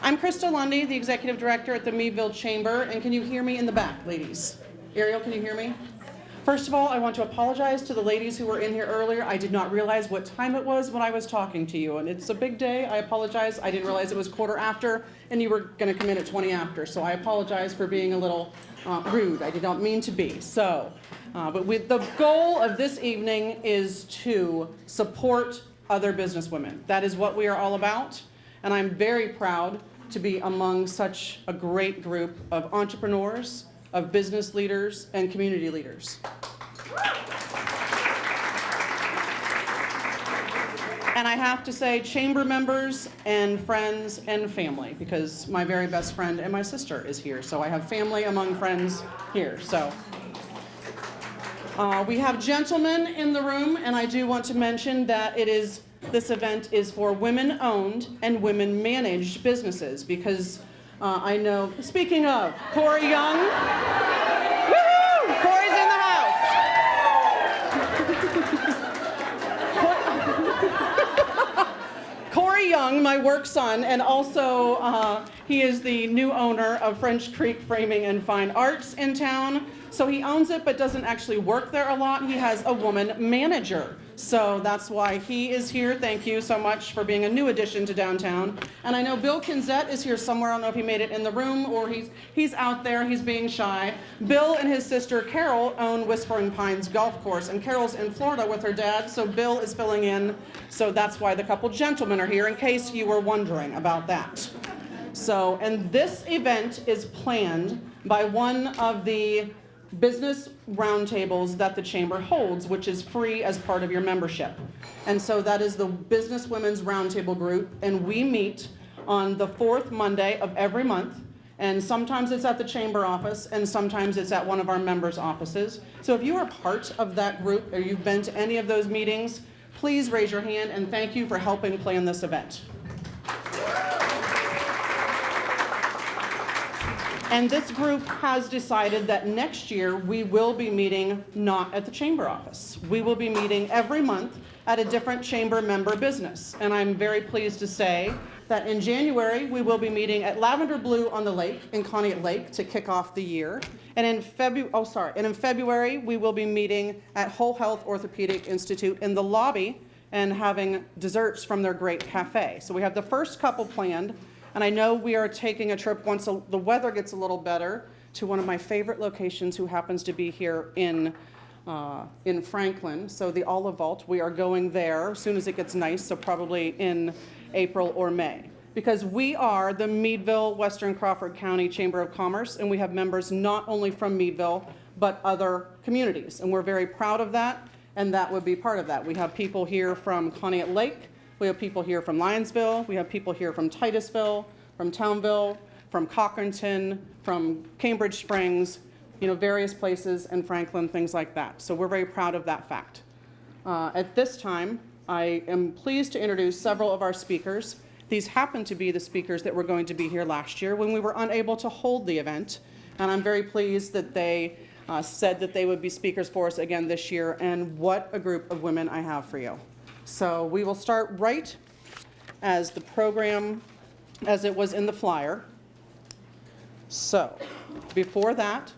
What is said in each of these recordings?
I'm Krista Lundy, the Executive Director at the Meadville Chamber, and can you hear me in the back, ladies? Ariel, can you hear me? First of all, I want to apologize to the ladies who were in here earlier. I did not realize what time it was when I was talking to you, and it's a big day. I apologize. I didn't realize it was quarter after, and you were going to come in at 20 after, so I apologize for being a little rude. I did not mean to be. But the goal of this evening is to support other businesswomen. That is what we are all about, and I'm very proud to be among such a great group of entrepreneurs, of business leaders, and community leaders. And I have to say, chamber members and friends and family, because my very best friend and my sister is here, so I have family among friends here. So we have gentlemen in the room, and I do want to mention that this event is for women-owned and women-managed businesses, because I know, speaking of, Corey Young, woo-hoo! Corey's in the house. Corey Young, my work son, and also he is the new owner of French Creek Framing and Fine Arts in town. So he owns it but doesn't actually work there a lot. He has a woman manager. So that's why he is here. Thank you so much for being a new addition to downtown. And I know Bill Kinzette is here somewhere. I don't know if he made it in the room or he's out there. He's being shy. Bill and his sister Carol own Whispering Pines Golf Course, and Carol's in Florida with her dad, so Bill is filling in. So that's why the couple gentlemen are here, in case you were wondering about that. So, and this event is planned by one of the business roundtables that the chamber holds, which is free as part of your membership. And so that is the Business Women's Roundtable group, and we meet on the fourth Monday of every month, and sometimes it's at the chamber office and sometimes it's at one of our members' offices. So if you are part of that group or you've been to any of those meetings, please raise your hand, and thank you for helping plan this event. And this group has decided that next year we will be meeting not at the chamber office. We will be meeting every month at a different chamber member business. And I'm very pleased to say that in January we will be meeting at Lavender Blue on the Lake in Conneaut Lake to kick off the year. And in February we will be meeting at Whole Health Orthopedic Institute in the lobby and having desserts from their great cafe. So we have the first couple planned. And I know we are taking a trip once the weather gets a little better to one of my favorite locations, who happens to be here in Franklin. So the Olive Vault, we are going there as soon as it gets nice, so probably in April or May. Because we are the Meadville, Western Crawford County Chamber of Commerce, and we have members not only from Meadville, but other communities. And we're very proud of that, and that would be part of that. We have people here from Conneaut Lake. We have people here from Lyonsville. We have people here from Titusville, from Townville, from Cochrane, from Cambridge Springs, various places, and Franklin, things like that. So we're very proud of that fact. At this time, I am pleased to introduce several of our speakers. These happen to be the speakers that were going to be here last year when we were unable to hold the event. And I'm very pleased that they said that they would be speakers for us again this year. And what a group of women I have for you. So we will start right as the program, as it was in the flyer. So before that,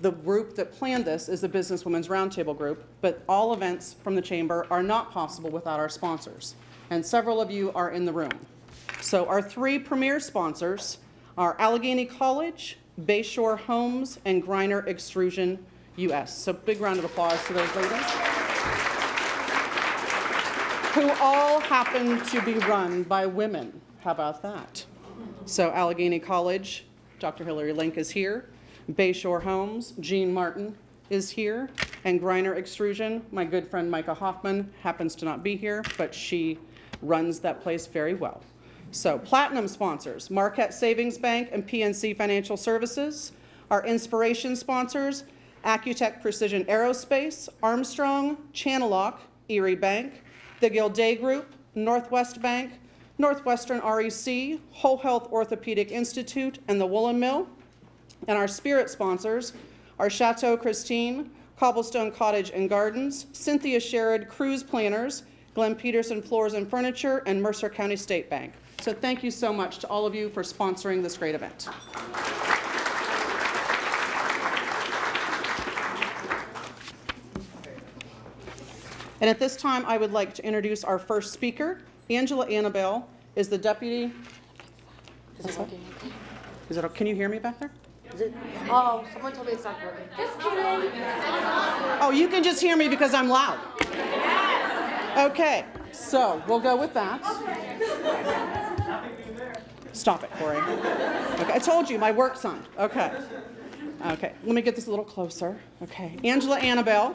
the group that planned this is the Business Women's Roundtable group, but all events from the chamber are not possible without our sponsors. And several of you are in the room. So our three premier sponsors are Allegheny College, Bayshore Homes, and Griner Extrusion US. So big round of applause to those ladies, who all happen to be run by women. How about that? So Allegheny College, Dr. Hillary Link is here. Bayshore Homes, Jean Martin is here. And Griner Extrusion, my good friend Micah Hoffman happens to not be here, but she runs that place very well. So platinum sponsors, Marquette Savings Bank and PNC Financial Services. Our inspiration sponsors, Accutech Precision Aerospace, Armstrong, Channellock, Erie Bank, the Gilday Group, Northwest Bank, Northwestern REC, Whole Health Orthopedic Institute, and the Woolen Mill. And our spirit sponsors are Chateau Christine, Cobblestone Cottage and Gardens, Cynthia Sherrod Cruise Planners, Glenn Peterson Floors and Furniture, and Mercer County State Bank. So thank you so much to all of you for sponsoring this great event. And at this time, I would like to introduce our first speaker. Angela Anabale is the deputy. Can you hear me back there? Oh, someone told me it's not working. Just kidding. Oh, you can just hear me because I'm loud. Okay, so we'll go with that. Stop it, Corey. Okay, I told you, my work son. Okay. Okay, let me get this a little closer. Okay, Angela Anabale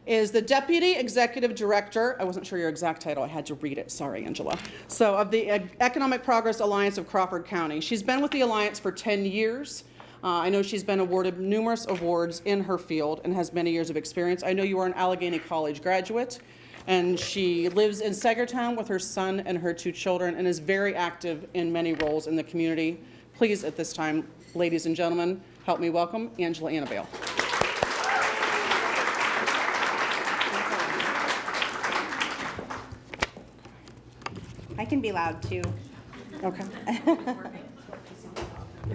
is the Deputy Executive Director. I wasn't sure your exact title. I had to read it. Sorry, Angela. So of the Economic Progress Alliance of Crawford County. She's been with the Alliance for 10 years. I know she's been awarded numerous awards in her field and has many years of experience. I know you are an Allegheny College graduate, and she lives in Sagertown with her son and her 2 children and is very active in many roles in the community. Please, at this time, ladies and gentlemen, help me welcome Angela Anabale. I can be loud too. Okay.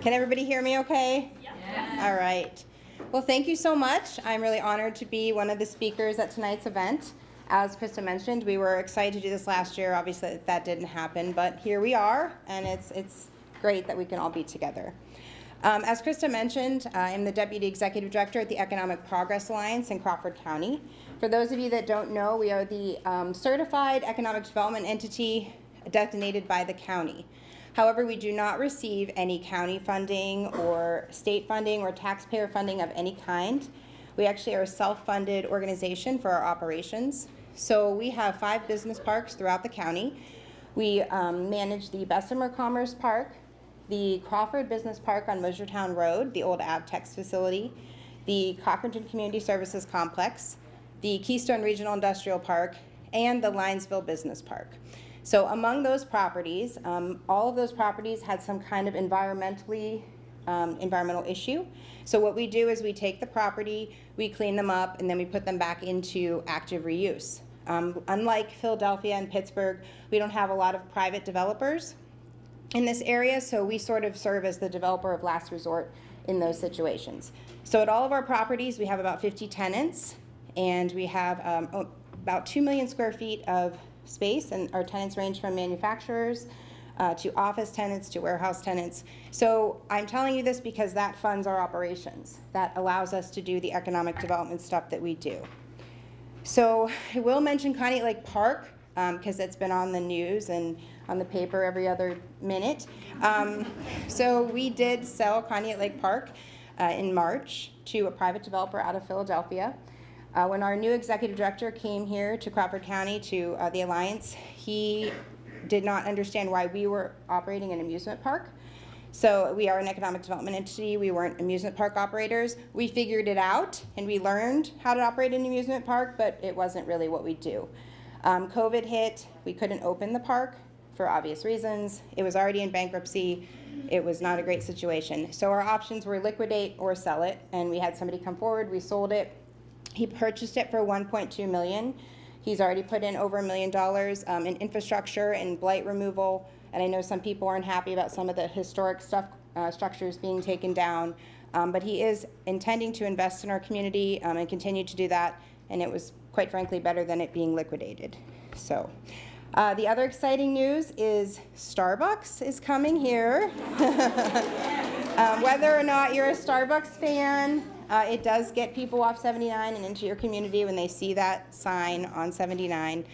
Can everybody hear me okay? Yes. All right. Well, thank you so much. I'm really honored to be one of the speakers at tonight's event. As Krista mentioned, we were excited to do this last year. Obviously, that didn't happen, but here we are, and it's great that we can all be together. As Krista mentioned, I'm the Deputy Executive Director at the Economic Progress Alliance in Crawford County. For those of you that don't know, we are the certified economic development entity designated by the county. However, we do not receive any county funding or state funding or taxpayer funding of any kind. We actually are a self-funded organization for our operations. So we have 5 business parks throughout the county. We manage the Bessemer Commerce Park, the Crawford Business Park on Mosiertown Road, the old Avtex facility, the Cochrane Community Services Complex, the Keystone Regional Industrial Park, and the Linesville Business Park. So among those properties, all of those properties had some kind of environmental issue. So what we do is we take the property, we clean them up, and then we put them back into active reuse. Unlike Philadelphia and Pittsburgh, we don't have a lot of private developers in this area, so we sort of serve as the developer of last resort in those situations. So at all of our properties, we have about 50 tenants, and we have about 2 million square feet of space, and our tenants range from manufacturers to office tenants to warehouse tenants. So I'm telling you this because that funds our operations. That allows us to do the economic development stuff that we do. So I will mention Conneaut Lake Park because it's been on the news and on the paper every other minute. So we did sell Conneaut Lake Park in March to a private developer out of Philadelphia. When our new executive director came here to Crawford County to the Alliance, he did not understand why we were operating an amusement park. So we are an economic development entity. We weren't amusement park operators. We figured it out and we learned how to operate an amusement park, but it wasn't really what we do. COVID hit. We couldn't open the park for obvious reasons. It was already in bankruptcy. It was not a great situation. So our options were liquidate or sell it, and we had somebody come forward. We sold it. He purchased it for $1.2 million. He's already put in over $1 million in infrastructure and blight removal. And I know some people aren't happy about some of the historic structures being taken down. But he is intending to invest in our community and continue to do that. And it was, quite frankly, better than it being liquidated. So the other exciting news is Starbucks is coming here. Whether or not you're a Starbucks fan, it does get people off 79 and into your community when they see that sign on 79.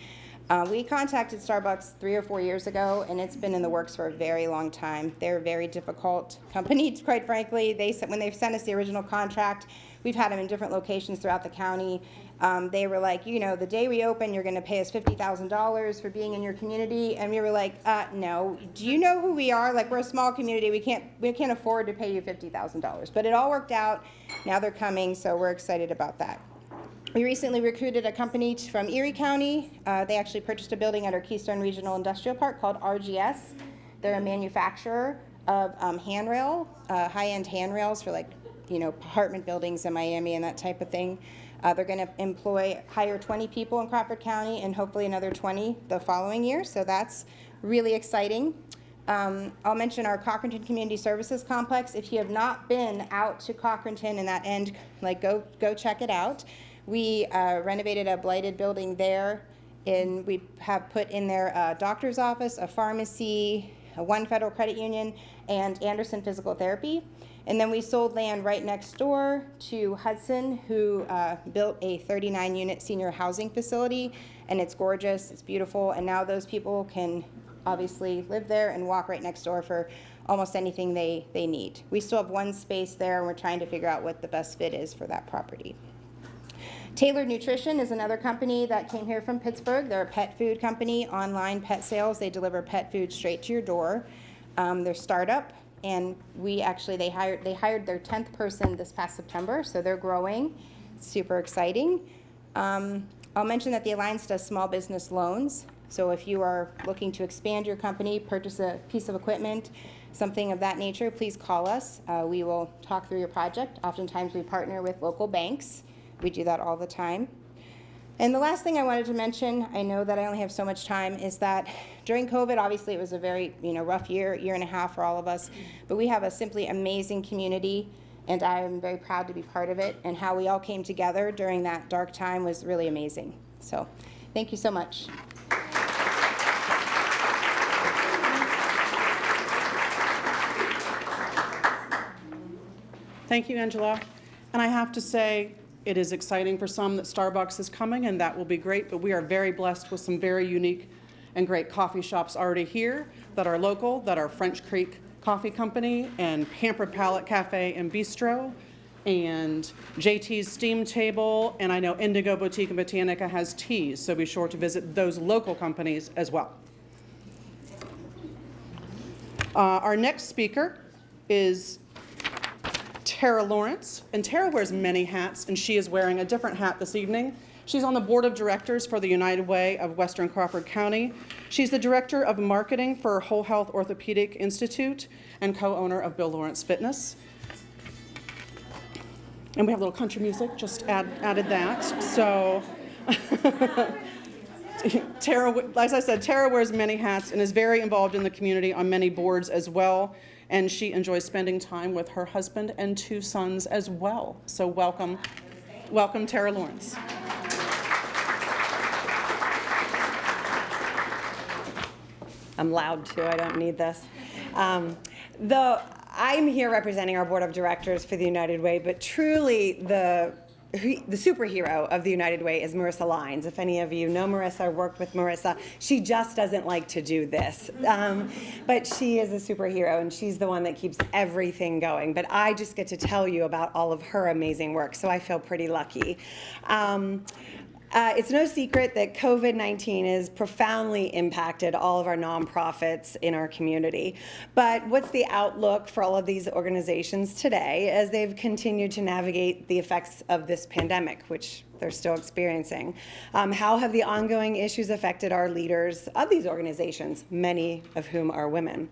We contacted Starbucks 3 or 4 years ago, and it's been in the works for a very long time. They're a very difficult company, quite frankly. When they've sent us the original contract, we've had them in different locations throughout the county. They were like, you know, the day we open, you're going to pay us $50,000 for being in your community. And we were like, no. Do you know who we are? Like, we're a small community. We can't afford to pay you $50,000. But it all worked out. Now they're coming, so we're excited about that. We recently recruited a company from Erie County. They actually purchased a building at our Keystone Regional Industrial Park called RGS. They're a manufacturer of handrail, high-end handrails for, like, you know, apartment buildings in Miami and that type of thing. They're going to hire 20 people in Crawford County and hopefully another 20 the following year. So that's really exciting. I'll mention our Cochrane Community Services Complex. If you have not been out to Cochrane in that end, like go check it out. We renovated a blighted building there, and we have put in there a doctor's office, a pharmacy, one federal credit union, and Anderson Physical Therapy. And then we sold land right next door to Hudson, who built a 39-unit senior housing facility, and it's gorgeous, it's beautiful, and now those people can obviously live there and walk right next door for almost anything they need. We still have one space there, and we're trying to figure out what the best fit is for that property. Tailored Nutrition is another company that came here from Pittsburgh. They're a pet food company, online pet sales. They deliver pet food straight to your door. They're startup, and they hired their 10th person this past September, so they're growing. It's super exciting. I'll mention that the Alliance does small business loans. So if you are looking to expand your company, purchase a piece of equipment, something of that nature, please call us. We will talk through your project. Oftentimes we partner with local banks. We do that all the time. And the last thing I wanted to mention, I know that I only have so much time, is that during COVID, obviously it was a very rough year and a half for all of us, but we have a simply amazing community, and I am very proud to be part of it, and how we all came together during that dark time was really amazing. So thank you so much. Thank you, Angela. And I have to say, it is exciting for some that Starbucks is coming, and that will be great, but we are very blessed with some very unique and great coffee shops already here that are local, that are French Creek Coffee Company and Pampered Palate Cafe and Bistro and JT's Steam Table, and I know Indigo Boutique and Botanica has teas, so be sure to visit those local companies as well. Our next speaker is Tara Lawrence, and Tara wears many hats, and she is wearing a different hat this evening. She's on the board of directors for the United Way of Western Crawford County. She's the director of marketing for Whole Health Orthopedic Institute and co-owner of Bill Lawrence Fitness. And we have a little country music, just added that. So Tara, as I said, Tara wears many hats and is very involved in the community on many boards as well. And she enjoys spending time with her husband and 2 sons as well. So welcome, Tara Lawrence. I'm loud too, I don't need this. I'm here representing our board of directors for the United Way, but truly the superhero of the United Way is Marissa Lines. If any of you know Marissa or worked with Marissa, she just doesn't like to do this. But she is a superhero, and she's the one that keeps everything going. But I just get to tell you about all of her amazing work, so I feel pretty lucky. It's no secret that COVID-19 has profoundly impacted all of our nonprofits in our community. But what's the outlook for all of these organizations today as they've continued to navigate the effects of this pandemic, which they're still experiencing? How have the ongoing issues affected our leaders of these organizations, many of whom are women?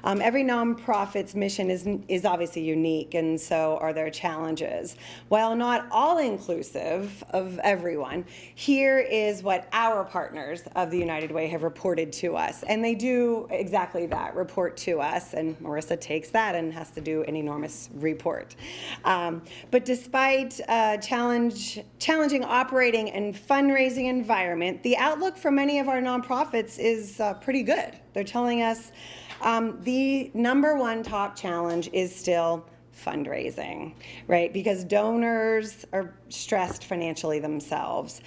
Every nonprofit's mission is obviously unique, and so are their challenges. While not all inclusive of everyone, here is what our partners of the United Way have reported to us. And they do exactly that, report to us, and Marissa takes that and has to do an enormous report. But despite challenging operating and fundraising environment, the outlook for many of our nonprofits is pretty good. They're telling us the #1 top challenge is still fundraising, right? Because donors are stressed financially themselves.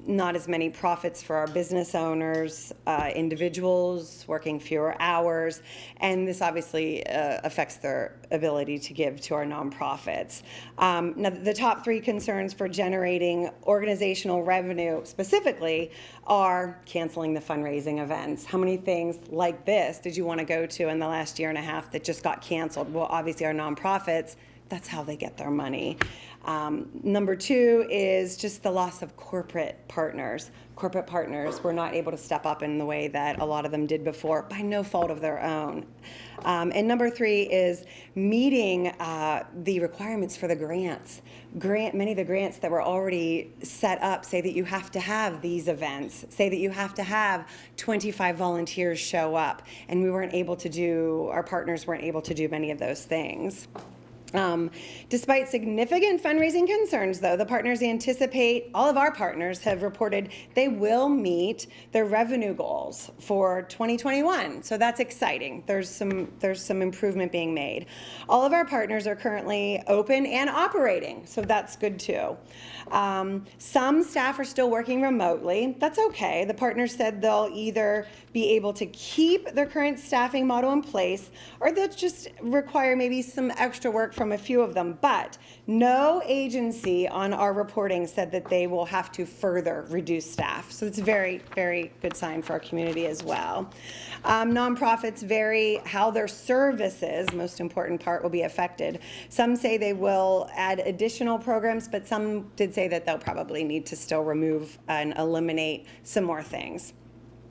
Not as many profits for our business owners, individuals working fewer hours, and this obviously affects their ability to give to our nonprofits. Now, the top 3 concerns for generating organizational revenue specifically are canceling the fundraising events. How many things like this did you want to go to in the last year and a half that just got canceled? Well, obviously our nonprofits, That's how they get their money. Number two is just the loss of corporate partners. Corporate partners were not able to step up in the way that a lot of them did before by no fault of their own. And number three is meeting the requirements for the grants. Many of the grants that were already set up say that you have to have these events, say that you have to have 25 volunteers show up, and our partners weren't able to do many of those things. Despite significant fundraising concerns, though, the partners anticipate, all of our partners have reported they will meet their revenue goals for 2021. So that's exciting. There's some improvement being made. All of our partners are currently open and operating, so that's good too. Some staff are still working remotely. That's okay. The partners said they'll either be able to keep their current staffing model in place, or they'll just require maybe some extra work from a few of them. But no agency on our reporting said that they will have to further reduce staff. So it's a very, very good sign for our community as well. Nonprofits vary how their services, most important part, will be affected. Some say they will add additional programs, but some did say that they'll probably need to still remove and eliminate some more things.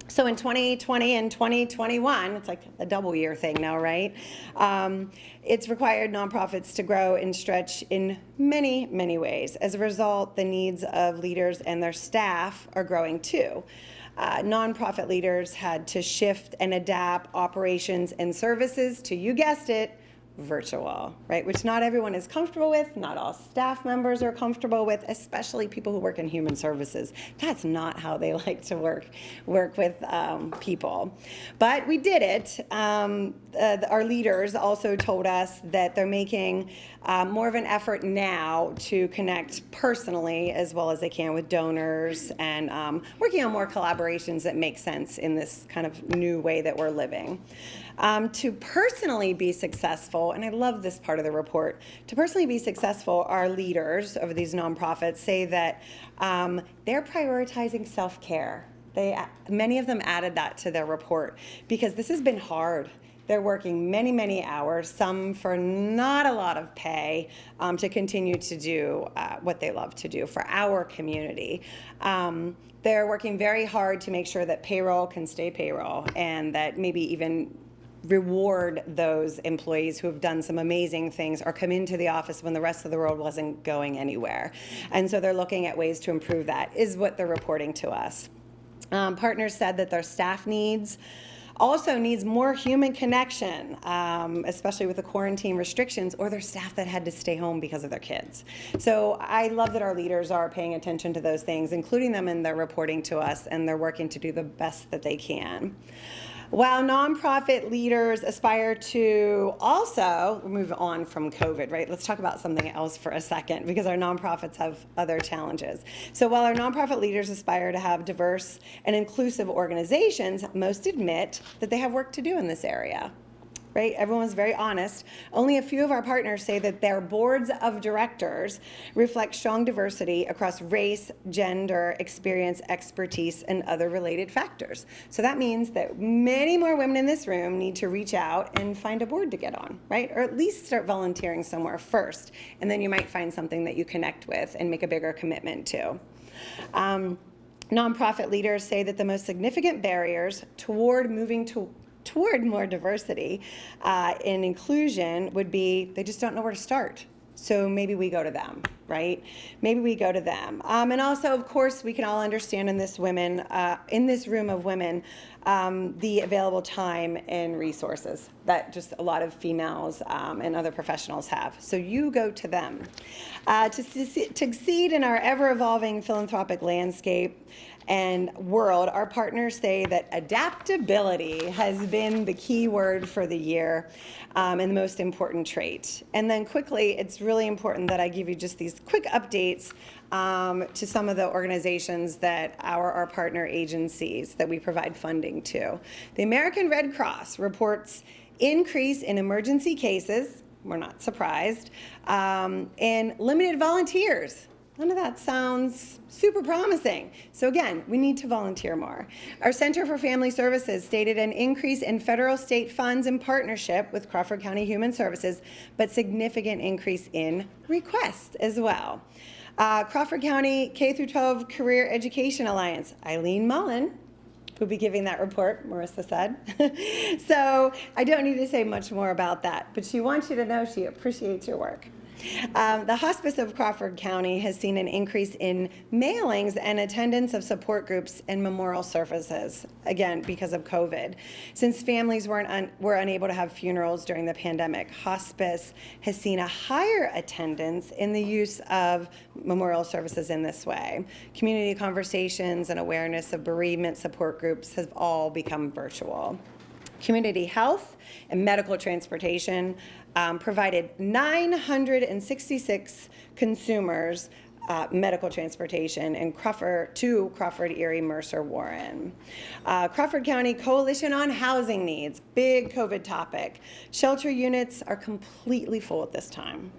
So in 2020 and 2021, it's like a double year thing now, right? It's required nonprofits to grow and stretch in many, many ways. As a result, the needs of leaders and their staff are growing too. Nonprofit leaders had to shift and adapt operations and services to, you guessed it, virtual, right? Which not everyone is comfortable with, not all staff members are comfortable with, especially people who work in human services. That's not how they like to work with people. But we did it. Our leaders also told us that they're making more of an effort now to connect personally as well as they can with donors, and working on more collaborations that make sense in this kind of new way that we're living. To personally be successful, and I love this part of the report, to personally be successful, our leaders of these nonprofits say that they're prioritizing self-care. Many of them added that to their report because this has been hard. They're working many, many hours, some for not a lot of pay, to continue to do what they love to do for our community. They're working very hard to make sure that payroll can stay payroll, and that maybe even reward those employees who have done some amazing things or come into the office when the rest of the world wasn't going anywhere. And so they're looking at ways to improve that, is what they're reporting to us. Partners said that their staff needs more human connection, especially with the quarantine restrictions, or their staff that had to stay home because of their kids. So I love that our leaders are paying attention to those things, including them in their reporting to us, and they're working to do the best that they can. While nonprofit leaders aspire to also move on from COVID, right? Let's talk about something else for a second, because our nonprofits have other challenges. So while our nonprofit leaders aspire to have diverse and inclusive organizations, most admit that they have work to do in this area. Right? Everyone's very honest. Only a few of our partners say that their boards of directors reflect strong diversity across race, gender, experience, expertise, and other related factors. So that means that many more women in this room need to reach out and find a board to get on, right? Or at least start volunteering somewhere first, and then you might find something that you connect with and make a bigger commitment to. Nonprofit leaders say that the most significant barriers toward moving toward more diversity and inclusion would be they just don't know where to start. So maybe we go to them, right? Maybe we go to them. And also, of course, we can all understand in this room of women, the available time and resources that just a lot of females and other professionals have. So you go to them. To succeed in our ever-evolving philanthropic landscape and world, our partners say that adaptability has been the key word for the year and the most important trait. And then quickly, it's really important that I give you just these quick updates to some of the organizations that are our partner agencies that we provide funding to. The American Red Cross reports increase in emergency cases, we're not surprised, and limited volunteers. None of that sounds super promising. So again, we need to volunteer more. Our Center for Family Services stated an increase in federal state funds in partnership with Crawford County Human Services, but significant increase in requests as well. Crawford County K-12 Career Education Alliance, Eileen Mullen, who'll be giving that report, Marissa said. So I don't need to say much more about that, but she wants you to know she appreciates your work. The Hospice of Crawford County has seen an increase in mailings and attendance of support groups and memorial services, again, because of COVID. Since families were unable to have funerals during the pandemic, hospice has seen a higher attendance in the use of memorial services in this way. Community conversations and awareness of bereavement support groups have all become virtual. Community health and medical transportation provided 966 consumers medical transportation in Crawford, Erie, Mercer, Warren. Crawford County Coalition on Housing Needs, big COVID topic. Shelter units are completely full at this time.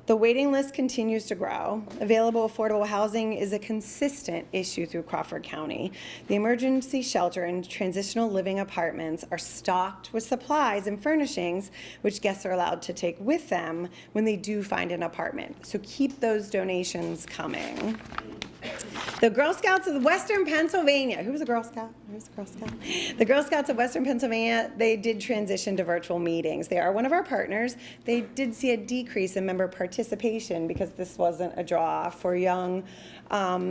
The waiting list continues to grow. Available affordable housing is a consistent issue through Crawford County. The emergency shelter and transitional living apartments are stocked with supplies and furnishings, which guests are allowed to take with them when they do find an apartment. So keep those donations coming. The Girl Scouts of Western Pennsylvania. Who was a Girl Scout? Who's a Girl Scout? The Girl Scouts of Western Pennsylvania, they did transition to virtual meetings. They are one of our partners. They did see a decrease in member participation because this wasn't a draw for young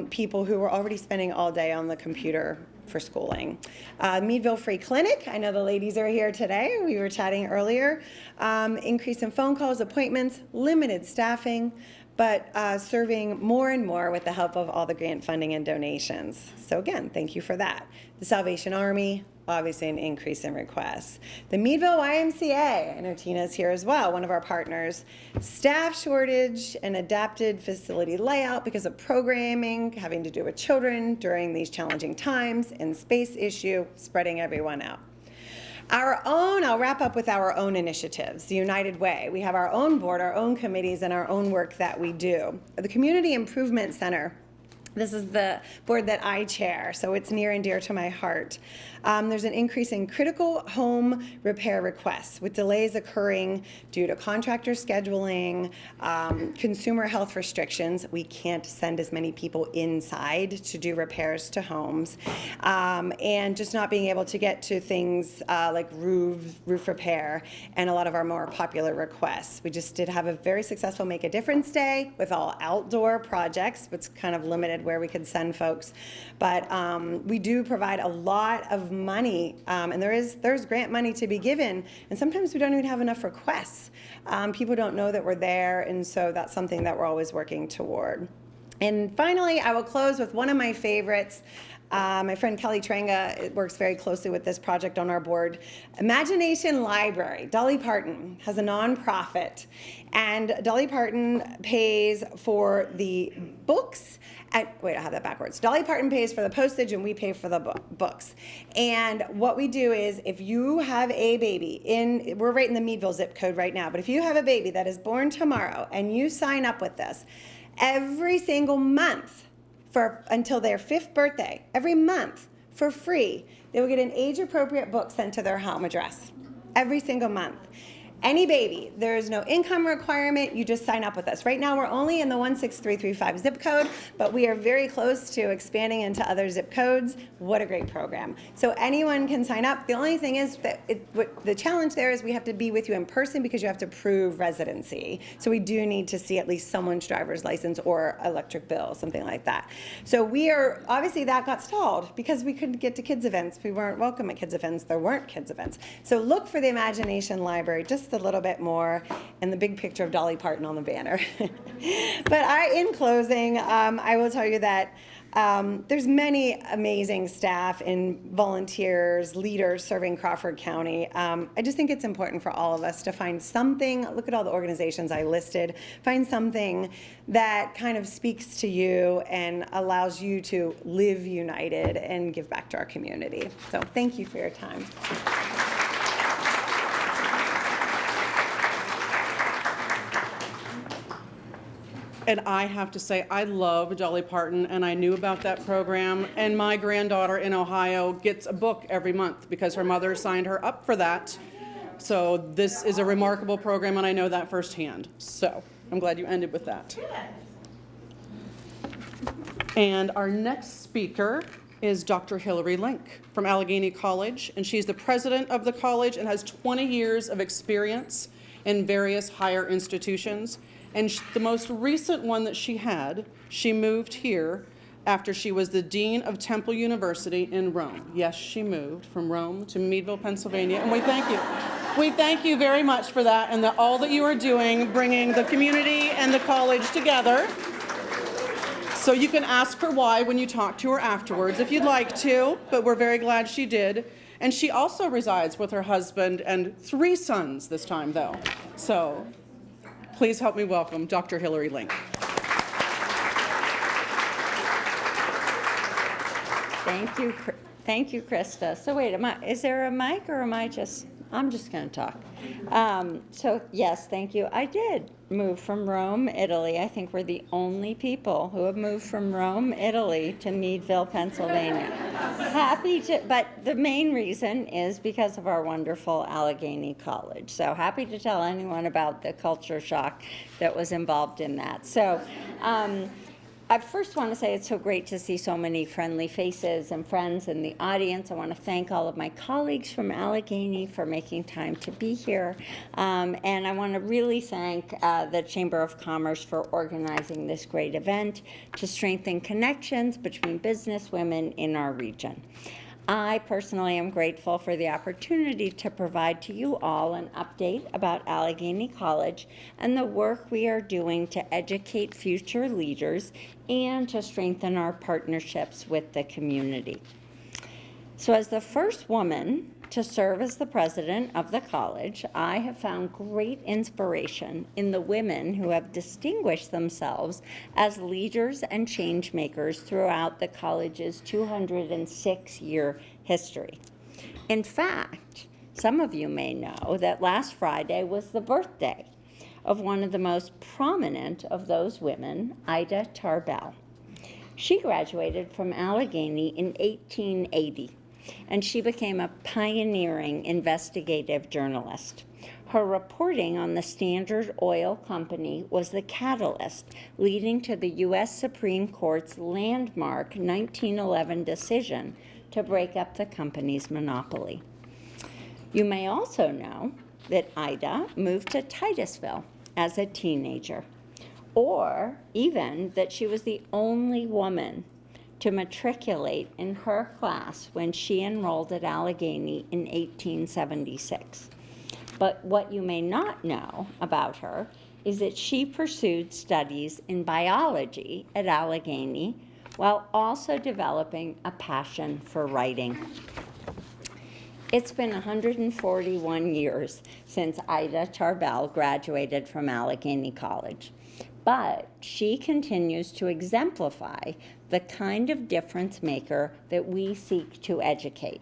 people who were already spending all day on the computer for schooling. Meadville Free Clinic, I know the ladies are here today. We were chatting earlier. Increase in phone calls, appointments, limited staffing, but serving more and more with the help of all the grant funding and donations. So again, thank you for that. The Salvation Army, obviously an increase in requests. The Meadville YMCA, I know Tina's here as well, one of our partners. Staff shortage and adapted facility layout because of programming having to do with children during these challenging times, and space issue spreading everyone out. I'll wrap up with our own initiatives, the United Way. We have our own board, our own committees, and our own work that we do. The Community Improvement Center, this is the board that I chair, so it's near and dear to my heart. There's an increase in critical home repair requests, with delays occurring due to contractor scheduling, consumer health restrictions. We can't send as many people inside to do repairs to homes, and just not being able to get to things like roof repair and a lot of our more popular requests. We just did have a very successful Make a Difference Day with all outdoor projects, which kind of limited where we could send folks. But we do provide a lot of money, and there's grant money to be given, and sometimes we don't even have enough requests. People don't know that we're there, and so that's something that we're always working toward. And finally, I will close with one of my favorites. My friend Kelly Tranga works very closely with this project on our board. Imagination Library. Dolly Parton has a nonprofit, and Dolly Parton pays for the books. Wait, I have that backwards. Dolly Parton pays for the postage and we pay for the books. And what we do is, if you have a baby we're right in the Meadville zip code right now, but if you have a baby that is born tomorrow and you sign up with us, every single month until their 5th birthday, every month for free, they will get an age-appropriate book sent to their home address every single month. Any baby, there is no income requirement, you just sign up with us. Right now we're only in the 16335 zip code, but we are very close to expanding into other zip codes. What a great program. So anyone can sign up. The only thing is that the challenge there is we have to be with you in person because you have to prove residency. So we do need to see at least someone's driver's license or electric bill, something like that. So obviously that got stalled because we couldn't get to kids events. We weren't welcome at kids events. There weren't kids events. So look for the Imagination Library, just a little bit more, and the big picture of Dolly Parton on the banner. But in closing, I will tell you that there's many amazing staff and volunteers, leaders serving Crawford County. I just think it's important for all of us to find something, look at all the organizations I listed, find something that kind of speaks to you and allows you to live united and give back to our community. So thank you for your time. And I have to say, I love Dolly Parton, and I knew about that program. And my granddaughter in Ohio gets a book every month because her mother signed her up for that. So this is a remarkable program, and I know that firsthand. So I'm glad you ended with that. And our next speaker is Dr. Hillary Link from Allegheny College, and she's the president of the college and has 20 years of experience in various higher institutions. And the most recent one that she had, she moved here after she was the dean of Temple University in Rome. Yes, she moved from Rome to Meadville, Pennsylvania, and we thank you. We thank you very much for that and all that you are doing, bringing the community and the college together. So you can ask her why when you talk to her afterwards if you'd like to, but we're very glad she did. And she also resides with her husband and 3 sons this time, though. So please help me welcome Dr. Hillary Link. Thank you, Krista. So wait, is there a mic or I'm just going to talk. So yes, thank you. I did move from Rome, Italy. I think we're the only people who have moved from Rome, Italy to Meadville, Pennsylvania. But the main reason is because of our wonderful Allegheny College. So happy to tell anyone about the culture shock that was involved in that. So I first want to say it's so great to see so many friendly faces and friends in the audience. I want to thank all of my colleagues from Allegheny for making time to be here. And I want to really thank the Chamber of Commerce for organizing this great event to strengthen connections between business women in our region. I personally am grateful for the opportunity to provide to you all an update about Allegheny College and the work we are doing to educate future leaders and to strengthen our partnerships with the community. So as the first woman to serve as the president of the college, I have found great inspiration in the women who have distinguished themselves as leaders and change makers throughout the college's 206-year history. In fact, some of you may know that last Friday was the birthday of one of the most prominent of those women, Ida Tarbell. She graduated from Allegheny in 1880. And she became a pioneering investigative journalist. Her reporting on the Standard Oil Company was the catalyst leading to the U.S. Supreme Court's landmark 1911 decision to break up the company's monopoly. You may also know that Ida moved to Titusville as a teenager, or even that she was the only woman to matriculate in her class when she enrolled at Allegheny in 1876. But what you may not know about her is that she pursued studies in biology at Allegheny while also developing a passion for writing. It's been 141 years since Ida Tarbell graduated from Allegheny College. But she continues to exemplify the kind of difference maker that we seek to educate.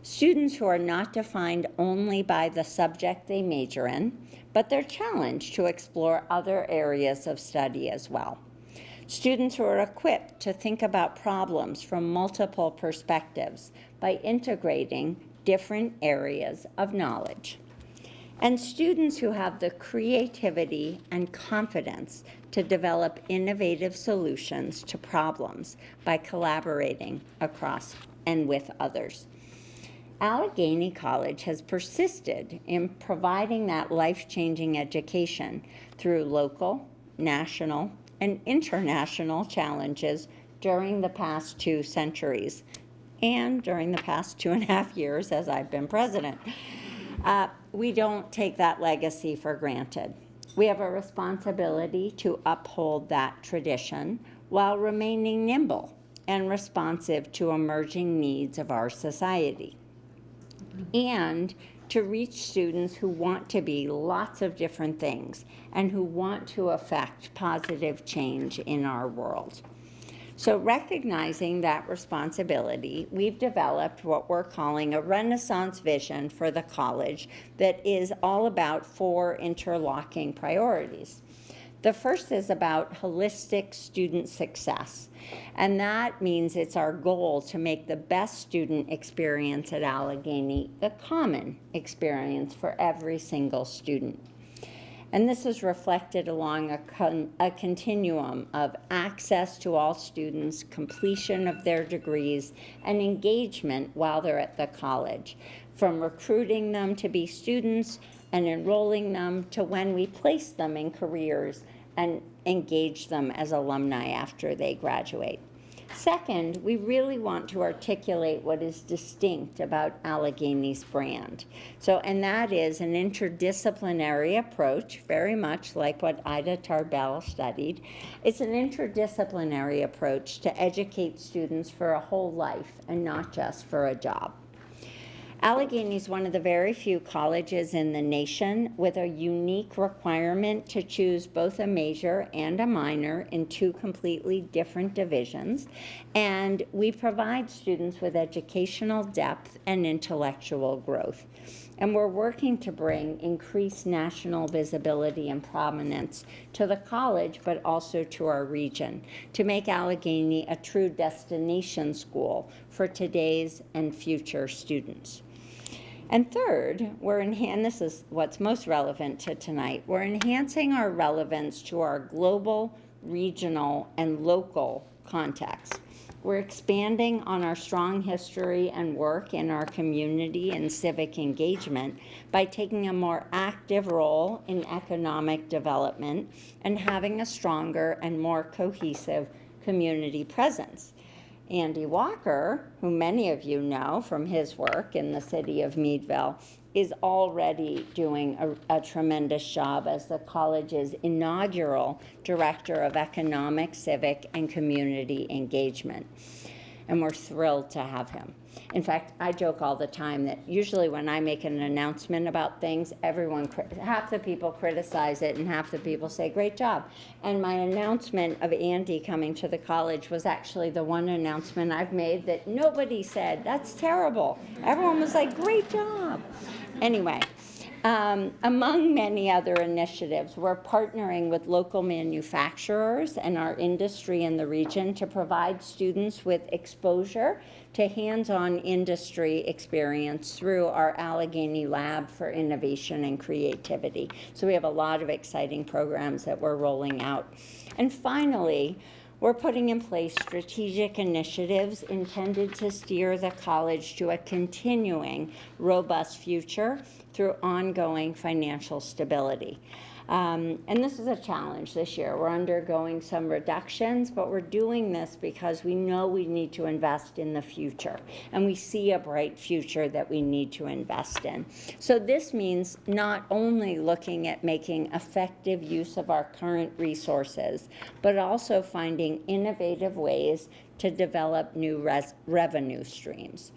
Students who are not defined only by the subject they major in, but they're challenged to explore other areas of study as well. Students who are equipped to think about problems from multiple perspectives by integrating different areas of knowledge. And students who have the creativity and confidence to develop innovative solutions to problems by collaborating across and with others. Allegheny College has persisted in providing that life-changing education through local, national, and international challenges during the past 2 centuries and during the past 2.5 years as I've been president. We don't take that legacy for granted. We have a responsibility to uphold that tradition while remaining nimble and responsive to emerging needs of our society, and to reach students who want to be lots of different things and who want to affect positive change in our world. So recognizing that responsibility, we've developed what we're calling a Renaissance vision for the college that is all about 4 interlocking priorities. The first is about holistic student success, and that means it's our goal to make the best student experience at Allegheny the common experience for every single student. And this is reflected along a continuum of access to all students, completion of their degrees, and engagement while they're at the college, from recruiting them to be students and enrolling them to when we place them in careers and engage them as alumni after they graduate. Second, we really want to articulate what is distinct about Allegheny's brand. And that is an interdisciplinary approach, very much like what Ida Tarbell studied. It's an interdisciplinary approach to educate students for a whole life and not just for a job. Allegheny is one of the very few colleges in the nation with a unique requirement to choose both a major and a minor in two completely different divisions, and we provide students with educational depth and intellectual growth. And we're working to bring increased national visibility and prominence to the college, but also to our region, to make Allegheny a true destination school for today's and future students. And third, and this is what's most relevant to tonight, we're enhancing our relevance to our global, regional, and local context. We're expanding on our strong history and work in our community and civic engagement by taking a more active role in economic development and having a stronger and more cohesive community presence. Andy Walker, who many of you know from his work in the city of Meadville, is already doing a tremendous job as the college's inaugural Director of Economic, Civic, and Community Engagement. And we're thrilled to have him. In fact, I joke all the time that usually when I make an announcement about things, half the people criticize it and half the people say, great job. And my announcement of Andy coming to the college was actually the one announcement I've made that nobody said, that's terrible. Everyone was like, great job. Anyway, among many other initiatives, we're partnering with local manufacturers and our industry in the region to provide students with exposure to hands-on industry experience through our Allegheny Lab for Innovation and Creativity. So we have a lot of exciting programs that we're rolling out. And finally, we're putting in place strategic initiatives intended to steer the college to a continuing robust future through ongoing financial stability. And this is a challenge this year. We're undergoing some reductions, but we're doing this because we know we need to invest in the future, and we see a bright future that we need to invest in. So this means not only looking at making effective use of our current resources, but also finding innovative ways to develop new revenue streams.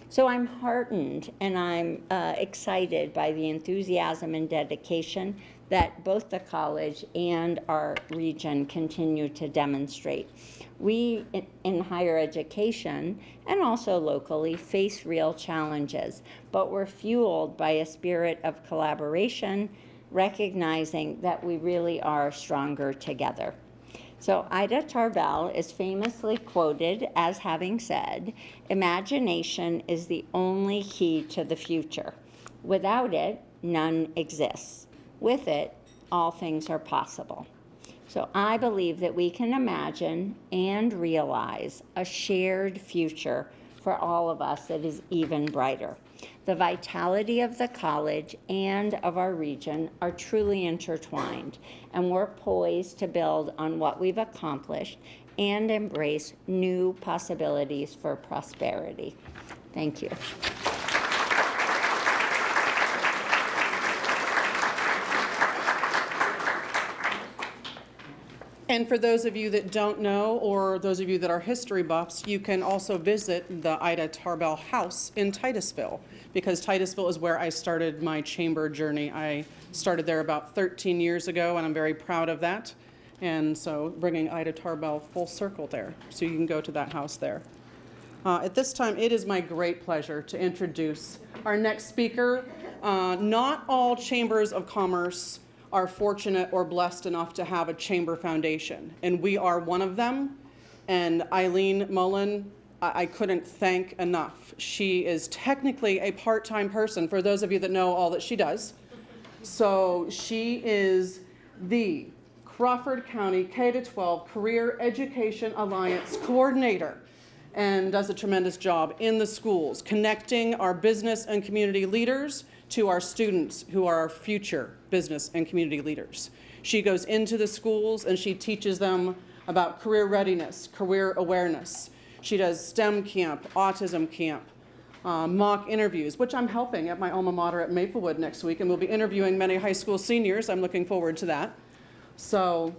So I'm heartened and I'm excited by the enthusiasm and dedication that both the college and our region continue to demonstrate. We in higher education and also locally face real challenges, but we're fueled by a spirit of collaboration, recognizing that we really are stronger together. So Ida Tarbell is famously quoted as having said, "Imagination is the only key to the future. Without it, none exists. With it, all things are possible." So I believe that we can imagine and realize a shared future for all of us that is even brighter. The vitality of the college and of our region are truly intertwined, and we're poised to build on what we've accomplished and embrace new possibilities for prosperity. Thank you. And for those of you that don't know, or those of you that are history buffs, you can also visit the Ida Tarbell House in Titusville, because Titusville is where I started my chamber journey. I started there about 13 years ago, and I'm very proud of that. And so bringing Ida Tarbell full circle there, so you can go to that house there. At this time, it is my great pleasure to introduce our next speaker. Not all chambers of commerce are fortunate or blessed enough to have a chamber foundation, and we are one of them. And Eileen Mullen, I couldn't thank enough. She is technically a part-time person, for those of you that know all that she does. So she is the Crawford County K-12 Career Education Alliance Coordinator and does a tremendous job in the schools, connecting our business and community leaders to our students who are our future business and community leaders. She goes into the schools and she teaches them about career readiness, career awareness. She does STEM camp, autism camp, mock interviews, which I'm helping at my alma mater at Maplewood next week, and we'll be interviewing many high school seniors. I'm looking forward to that. So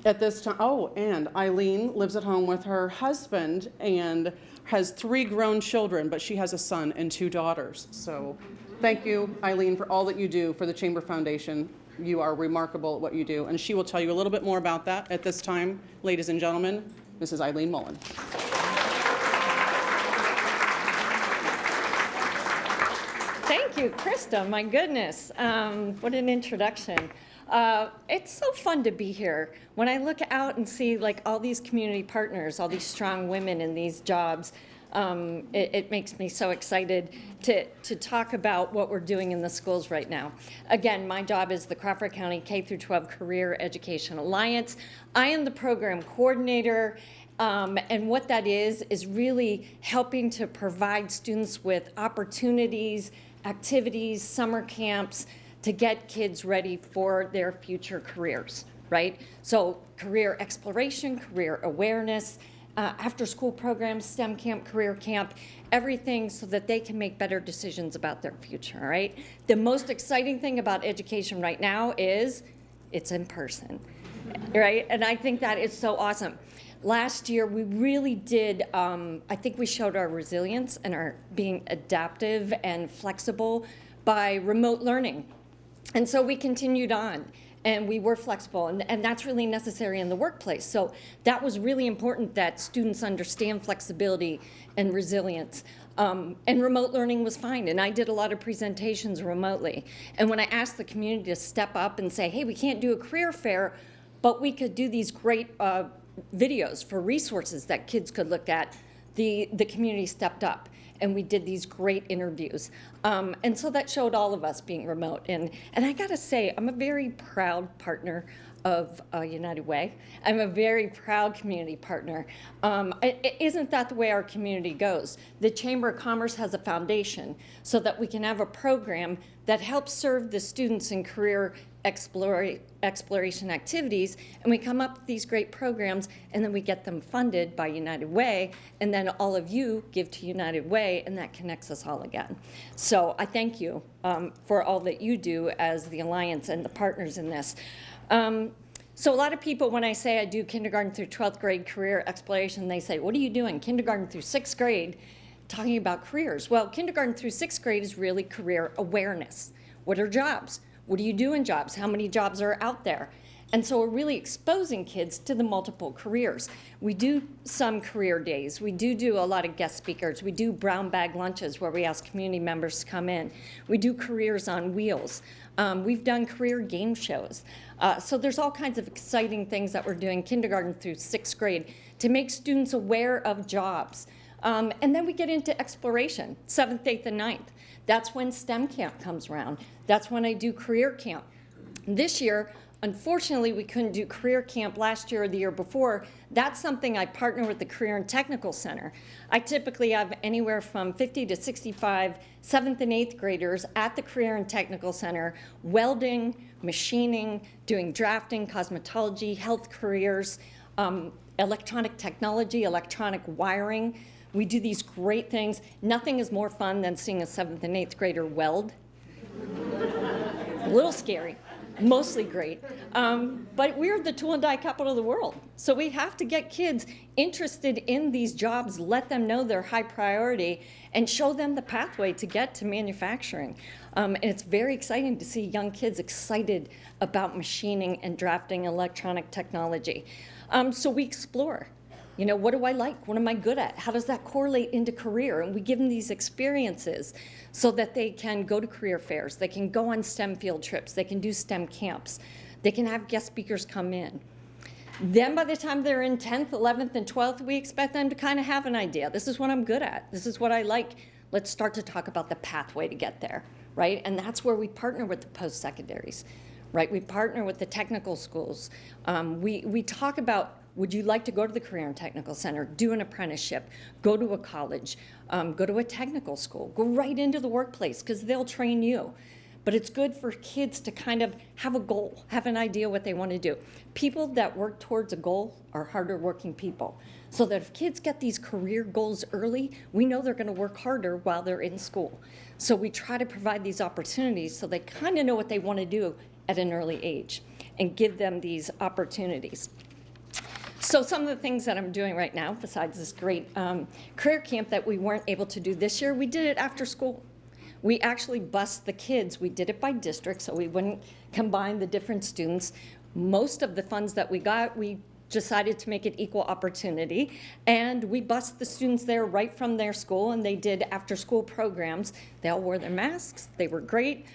at this time, oh, and Eileen lives at home with her husband and has 3 grown children, but she has a son and 2 daughters. So thank you, Eileen, for all that you do for the Chamber Foundation. You are remarkable at what you do, and she will tell you a little bit more about that at this time. Ladies and gentlemen, Mrs. Eileen Mullen. Thank you, Krista. My goodness, what an introduction. It's so fun to be here. When I look out and see like all these community partners, all these strong women in these jobs, it makes me so excited to talk about what we're doing in the schools right now. Again, my job is the Crawford County K-12 Career Education Alliance. I am the program coordinator. And what that is really helping to provide students with opportunities, activities, summer camps to get kids ready for their future careers, right? So career exploration, career awareness, after school programs, STEM camp, career camp, everything so that they can make better decisions about their future, right? The most exciting thing about education right now is it's in person, right? And I think that is so awesome. Last year, we really did, I think we showed our resilience and our being adaptive and flexible by remote learning. And so we continued on and we were flexible, and that's really necessary in the workplace. So that was really important that students understand flexibility and resilience. And remote learning was fine, and I did a lot of presentations remotely. And when I asked the community to step up and say, hey, we can't do a career fair, but we could do these great videos for resources that kids could look at, the community stepped up and we did these great interviews. And so that showed all of us being remote. And I gotta say, I'm a very proud partner of United Way. I'm a very proud community partner. Isn't that the way our community goes? The Chamber of Commerce has a foundation so that we can have a program that helps serve the students in career exploration activities, and we come up with these great programs, and then we get them funded by United Way, and then all of you give to United Way, and that connects us all again. So I thank you for all that you do as the Alliance and the partners in this. So a lot of people, when I say I do kindergarten through 12th grade career exploration, they say, what are you doing, kindergarten through 6th grade, talking about careers? Well, kindergarten through 6th grade is really career awareness. What are jobs? What do you do in jobs? How many jobs are out there? And so we're really exposing kids to the multiple careers. We do some career days. We do a lot of guest speakers. We do brown bag lunches where we ask community members to come in. We do careers on wheels. We've done career game shows. So there's all kinds of exciting things that we're doing kindergarten through 6th grade to make students aware of jobs. And then we get into exploration, 7th, 8th, and 9th. That's when STEM camp comes around. That's when I do career camp. This year, unfortunately, we couldn't do career camp last year or the year before. That's something I partner with the Career and Technical Center. I typically have anywhere from 50 to 65 7th and 8th graders at the Career and Technical Center, welding, machining, doing drafting, cosmetology, health careers, electronic technology, electronic wiring. We do these great things. Nothing is more fun than seeing a 7th and 8th grader weld. A little scary, mostly great. But we're the tool and die capital of the world. So we have to get kids interested in these jobs, let them know they're high priority, and show them the pathway to get to manufacturing. And it's very exciting to see young kids excited about machining and drafting electronic technology. So we explore. You know, what do I like? What am I good at? How does that correlate into career? And we give them these experiences so that they can go to career fairs, they can go on STEM field trips, they can do STEM camps, they can have guest speakers come in. Then by the time they're in 10th, 11th, and 12th, we expect them to kind of have an idea. This is what I'm good at. This is what I like. Let's start to talk about the pathway to get there, right? And that's where we partner with the post-secondaries, right? We partner with the technical schools. We talk about, would you like to go to the Career and Technical Center, do an apprenticeship, go to a college, go to a technical school, go right into the workplace because they'll train you. But it's good for kids to kind of have a goal, have an idea what they want to do. People that work towards a goal are harder working people. So that if kids get these career goals early, we know they're going to work harder while they're in school. So we try to provide these opportunities so they kind of know what they want to do at an early age and give them these opportunities. So some of the things that I'm doing right now, besides this great career camp that we weren't able to do this year, we did it after school. We actually bused the kids. We did it by district, so we wouldn't combine the different students. Most of the funds that we got, we decided to make it equal opportunity, and we bused the students there right from their school, and they did after-school programs. They all wore their masks. They were great.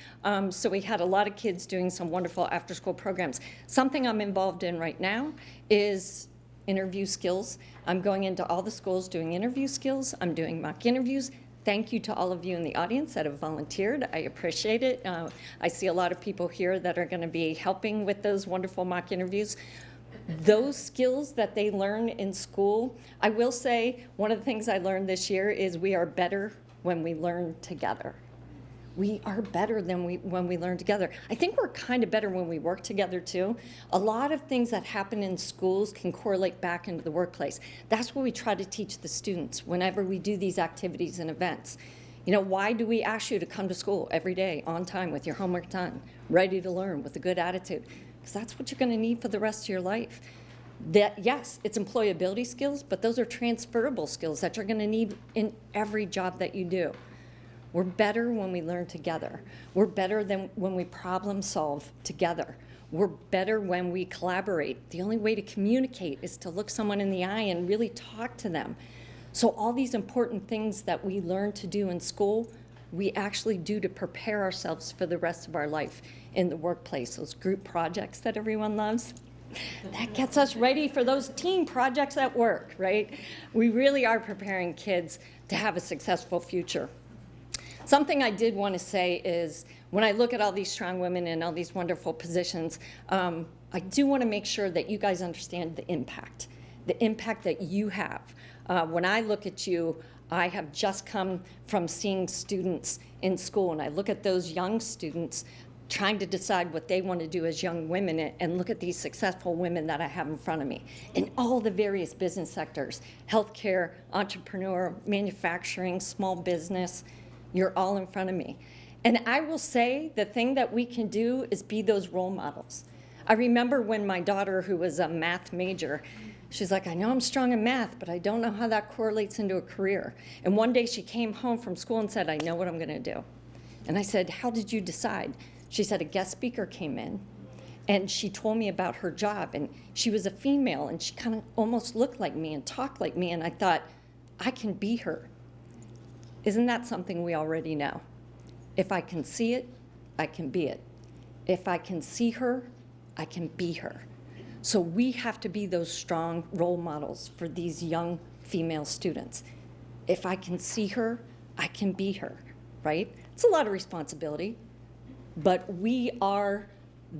So we had a lot of kids doing some wonderful after-school programs. Something I'm involved in right now is interview skills. I'm going into all the schools doing interview skills. I'm doing mock interviews. Thank you to all of you in the audience that have volunteered. I appreciate it. I see a lot of people here that are going to be helping with those wonderful mock interviews. Those skills that they learn in school, I will say one of the things I learned this year is we are better when we learn together. We are better than when we learn together. I think we're kind of better when we work together too. A lot of things that happen in schools can correlate back into the workplace. That's what we try to teach the students whenever we do these activities and events. You know, why do we ask you to come to school every day on time with your homework done, ready to learn with a good attitude? Because that's what you're going to need for the rest of your life. That, yes, it's employability skills, but those are transferable skills that you're going to need in every job that you do. We're better when we learn together. We're better than when we problem solve together. We're better when we collaborate. The only way to communicate is to look someone in the eye and really talk to them. So all these important things that we learn to do in school, we actually do to prepare ourselves for the rest of our life in the workplace. Those group projects that everyone loves, that gets us ready for those team projects at work, right? We really are preparing kids to have a successful future. Something I did want to say is when I look at all these strong women in all these wonderful positions, I do want to make sure that you guys understand the impact that you have. When I look at you, I have just come from seeing students in school, and I look at those young students trying to decide what they want to do as young women, and look at these successful women that I have in front of me in all the various business sectors: healthcare, entrepreneur, manufacturing, small business. You're all in front of me. And I will say the thing that we can do is be those role models. I remember when my daughter, who was a math major, she's like, I know I'm strong in math, but I don't know how that correlates into a career. And one day she came home from school and said, I know what I'm going to do. And I said, how did you decide? She said, a guest speaker came in, and she told me about her job. And she was a female, and she kind of almost looked like me and talked like me. And I thought, I can be her. Isn't that something we already know? If I can see it, I can be it. If I can see her, I can be her. So we have to be those strong role models for these young female students. If I can see her, I can be her, right? It's a lot of responsibility, but we are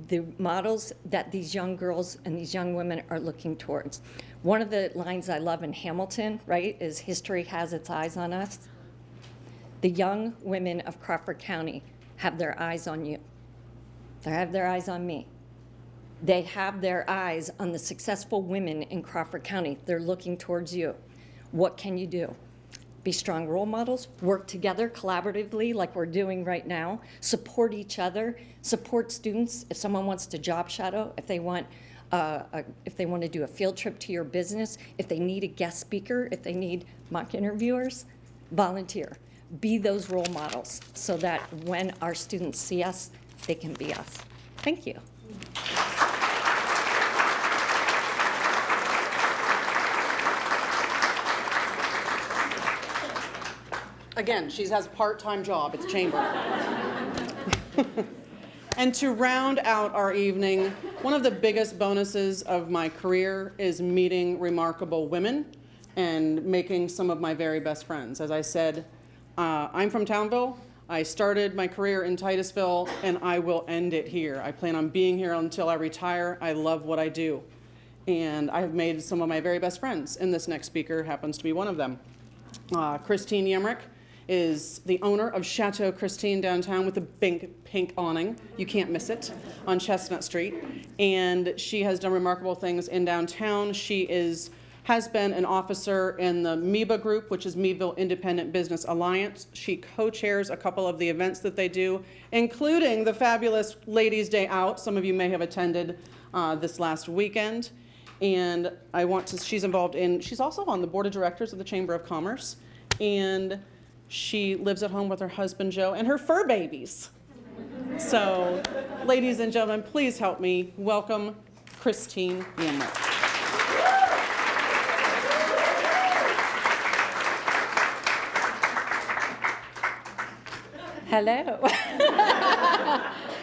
the models that these young girls and these young women are looking towards. One of the lines I love in Hamilton, right, is history has its eyes on us. The young women of Crawford County have their eyes on you. They have their eyes on me. They have their eyes on the successful women in Crawford County. They're looking towards you. What can you do? Be strong role models, work together collaboratively like we're doing right now, support each other, support students. If someone wants to job shadow, if they want to do a field trip to your business, if they need a guest speaker, if they need mock interviewers, volunteer. Be those role models so that when our students see us, they can be us. Thank you. Again, she has a part-time job at the chamber. And to round out our evening, one of the biggest bonuses of my career is meeting remarkable women and making some of my very best friends. As I said, I'm from Townville. I started my career in Titusville, and I will end it here. I plan on being here until I retire. I love what I do. And I have made some of my very best friends, and this next speaker happens to be one of them. Christine Yemrick is the owner of Chateau Christine downtown with a big pink awning. You can't miss it, on Chestnut Street. And she has done remarkable things in downtown. She has been an officer in the MEBA group, which is Meadville Independent Business Alliance. She co-chairs a couple of the events that they do, including the fabulous Ladies' Day Out. Some of you may have attended this last weekend. And she's also on the board of directors of the Chamber of Commerce. And she lives at home with her husband, Joe, and her fur babies. So, ladies and gentlemen, please help me welcome Christine Yemrick. Hello.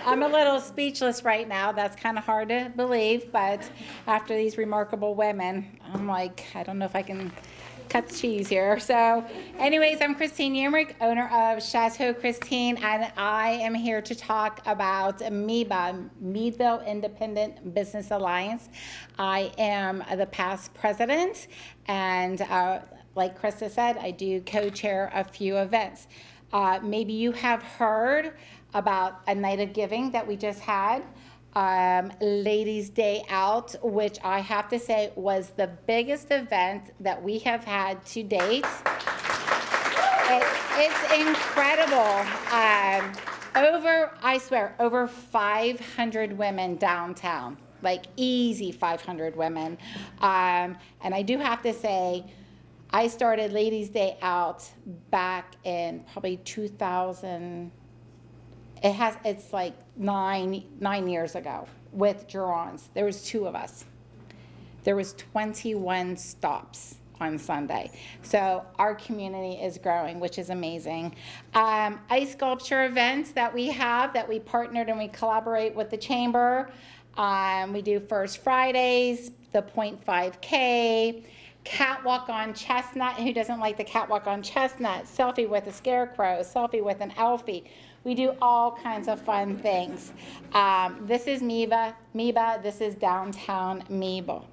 I'm a little speechless right now. That's kind of hard to believe, but after these remarkable women, I'm like, I don't know if I can cut the cheese here. So anyways, I'm Christine Yemrick, owner of Chateau Christine, and I am here to talk about MEBA, Meadville Independent Business Alliance. I am the past president, and like Krista said, I do co-chair a few events. Maybe you have heard about a night of giving that we just had, Ladies' Day Out, which I have to say was the biggest event that we have had to date. It's incredible. I swear, over 500 women downtown, like easy 500 women. And I do have to say, I started Ladies' Day Out back in probably 2000. It's like nine years ago with Gerons. There was 2 of us. There was 21 stops on Sunday. So our community is growing, which is amazing. Ice sculpture events that we have, that we partnered and we collaborate with the chamber. We do First Fridays, the 0.5K, catwalk on Chestnut. Who doesn't like the catwalk on Chestnut? Selfie with a scarecrow, selfie with an Elfie. We do all kinds of fun things. This is MEBA. This is downtown Meadville.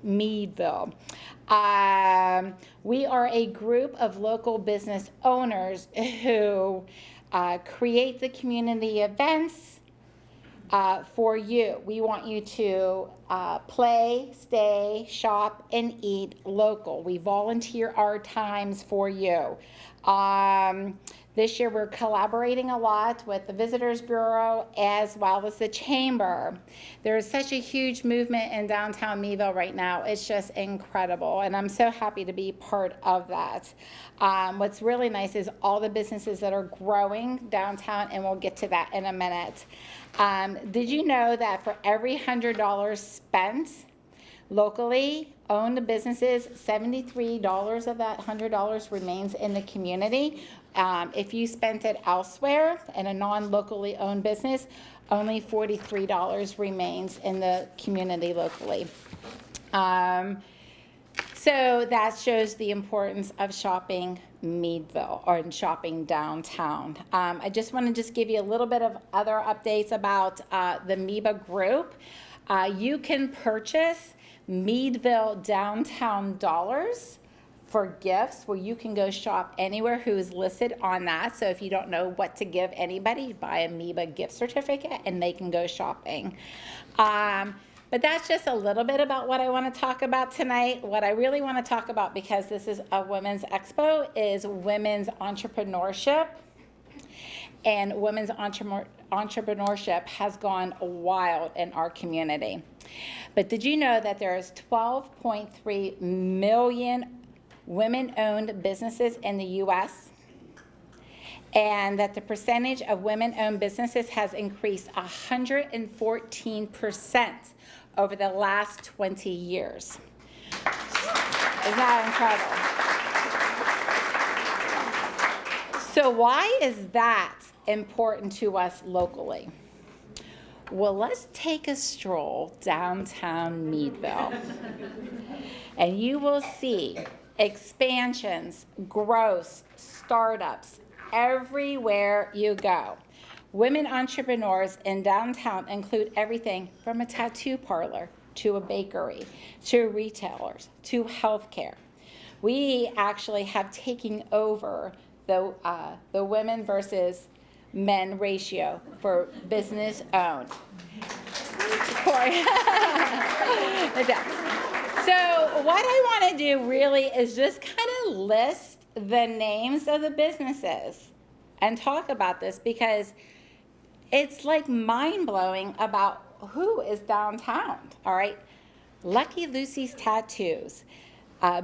We are a group of local business owners who create the community events for you. We want you to play, stay, shop, and eat local. We volunteer our times for you. This year we're collaborating a lot with the Visitors Bureau as well as the Chamber. There is such a huge movement in downtown Meadville right now. It's just incredible, and I'm so happy to be part of that. What's really nice is all the businesses that are growing downtown, and we'll get to that in a minute. Did you know that for every $100 spent locally owned businesses, $73 of that $100 remains in the community? If you spent it elsewhere in a non-locally owned business, only $43 remains in the community locally. So that shows the importance of shopping Meadville or shopping downtown. I just want to give you a little bit of other updates about the MEBA group. You can purchase Meadville downtown dollars for gifts, where you can go shop anywhere who is listed on that. So if you don't know what to give anybody, buy a MEBA gift certificate and they can go shopping. But that's just a little bit about what I want to talk about tonight. What I really want to talk about, because this is a women's expo, is women's entrepreneurship. And women's entrepreneurship has gone wild in our community. But did you know that there is 12.3 million women-owned businesses in the U.S., and that the percentage of women-owned businesses has increased 114% over the last 20 years. Isn't that So why is that important to us locally? Well, let's take a stroll downtown Meadville. And you will see expansions, growths, startups, everywhere you go. Women entrepreneurs in downtown include everything from a tattoo parlor to a bakery, to retailers, to healthcare. We actually have taken over the women versus men ratio for business owned. Corey. So what I want to do really is just kind of list the names of the businesses and talk about this, because it's like mind-blowing about who is downtown, all right? Lucky Lucy's Tattoos,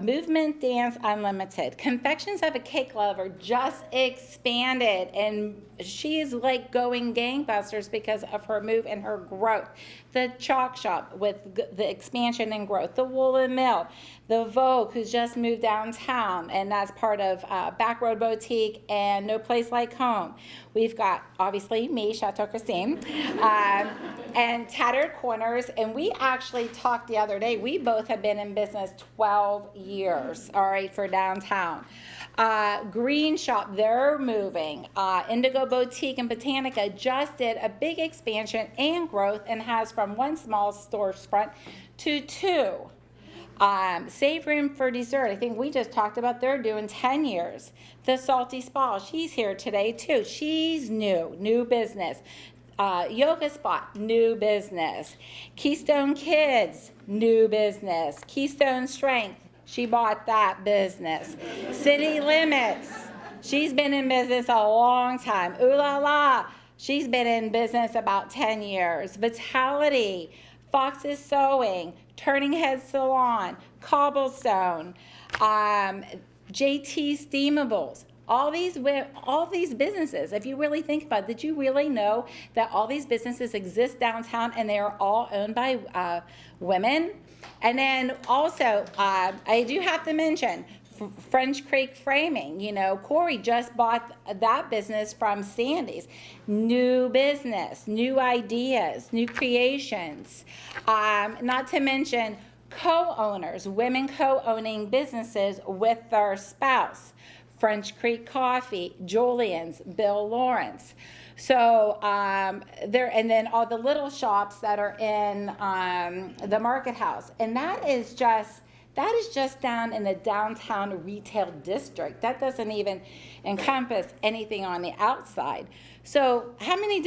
Movement Dance Unlimited, Confections of a Cake Lover just expanded, and she's like going gangbusters because of her move and her growth. The Chalk Shop with the expansion and growth, the Woolen Mill, the Vogue, who's just moved downtown, and that's part of Back Road Boutique and No Place Like Home. We've got, obviously, me, Chateau Christine, and Tattered Corners, and we actually talked the other day. We both have been in business 12 years, all right, for downtown. Green Shop, they're moving. Indigo Boutique and Botanica just did a big expansion and growth and has from one small storefront to 2. Save Room for Dessert, I think we just talked about, they're doing 10 years. The Salty Spa, she's here today too. She's new business. Yoga Spot, new business. Keystone Kids, new business. Keystone Strength, she bought that business. City Limits, she's been in business a long time. Ooh La La, she's been in business about 10 years. Vitality, Fox's Sewing, Turning Head Salon, Cobblestone, JT Steamables. All these businesses, if you really think about it, did you really know that all these businesses exist downtown and they are all owned by women? And then also, I do have to mention French Creek Framing. You know, Corey just bought that business from Sandy's. New business, new ideas, new creations. Not to mention co-owners, women co-owning businesses with their spouse. French Creek Coffee, Julian's, Bill Lawrence. So there, and then all the little shops that are in the Market House, and that is just down in the downtown retail district. That doesn't even encompass anything on the outside. So how many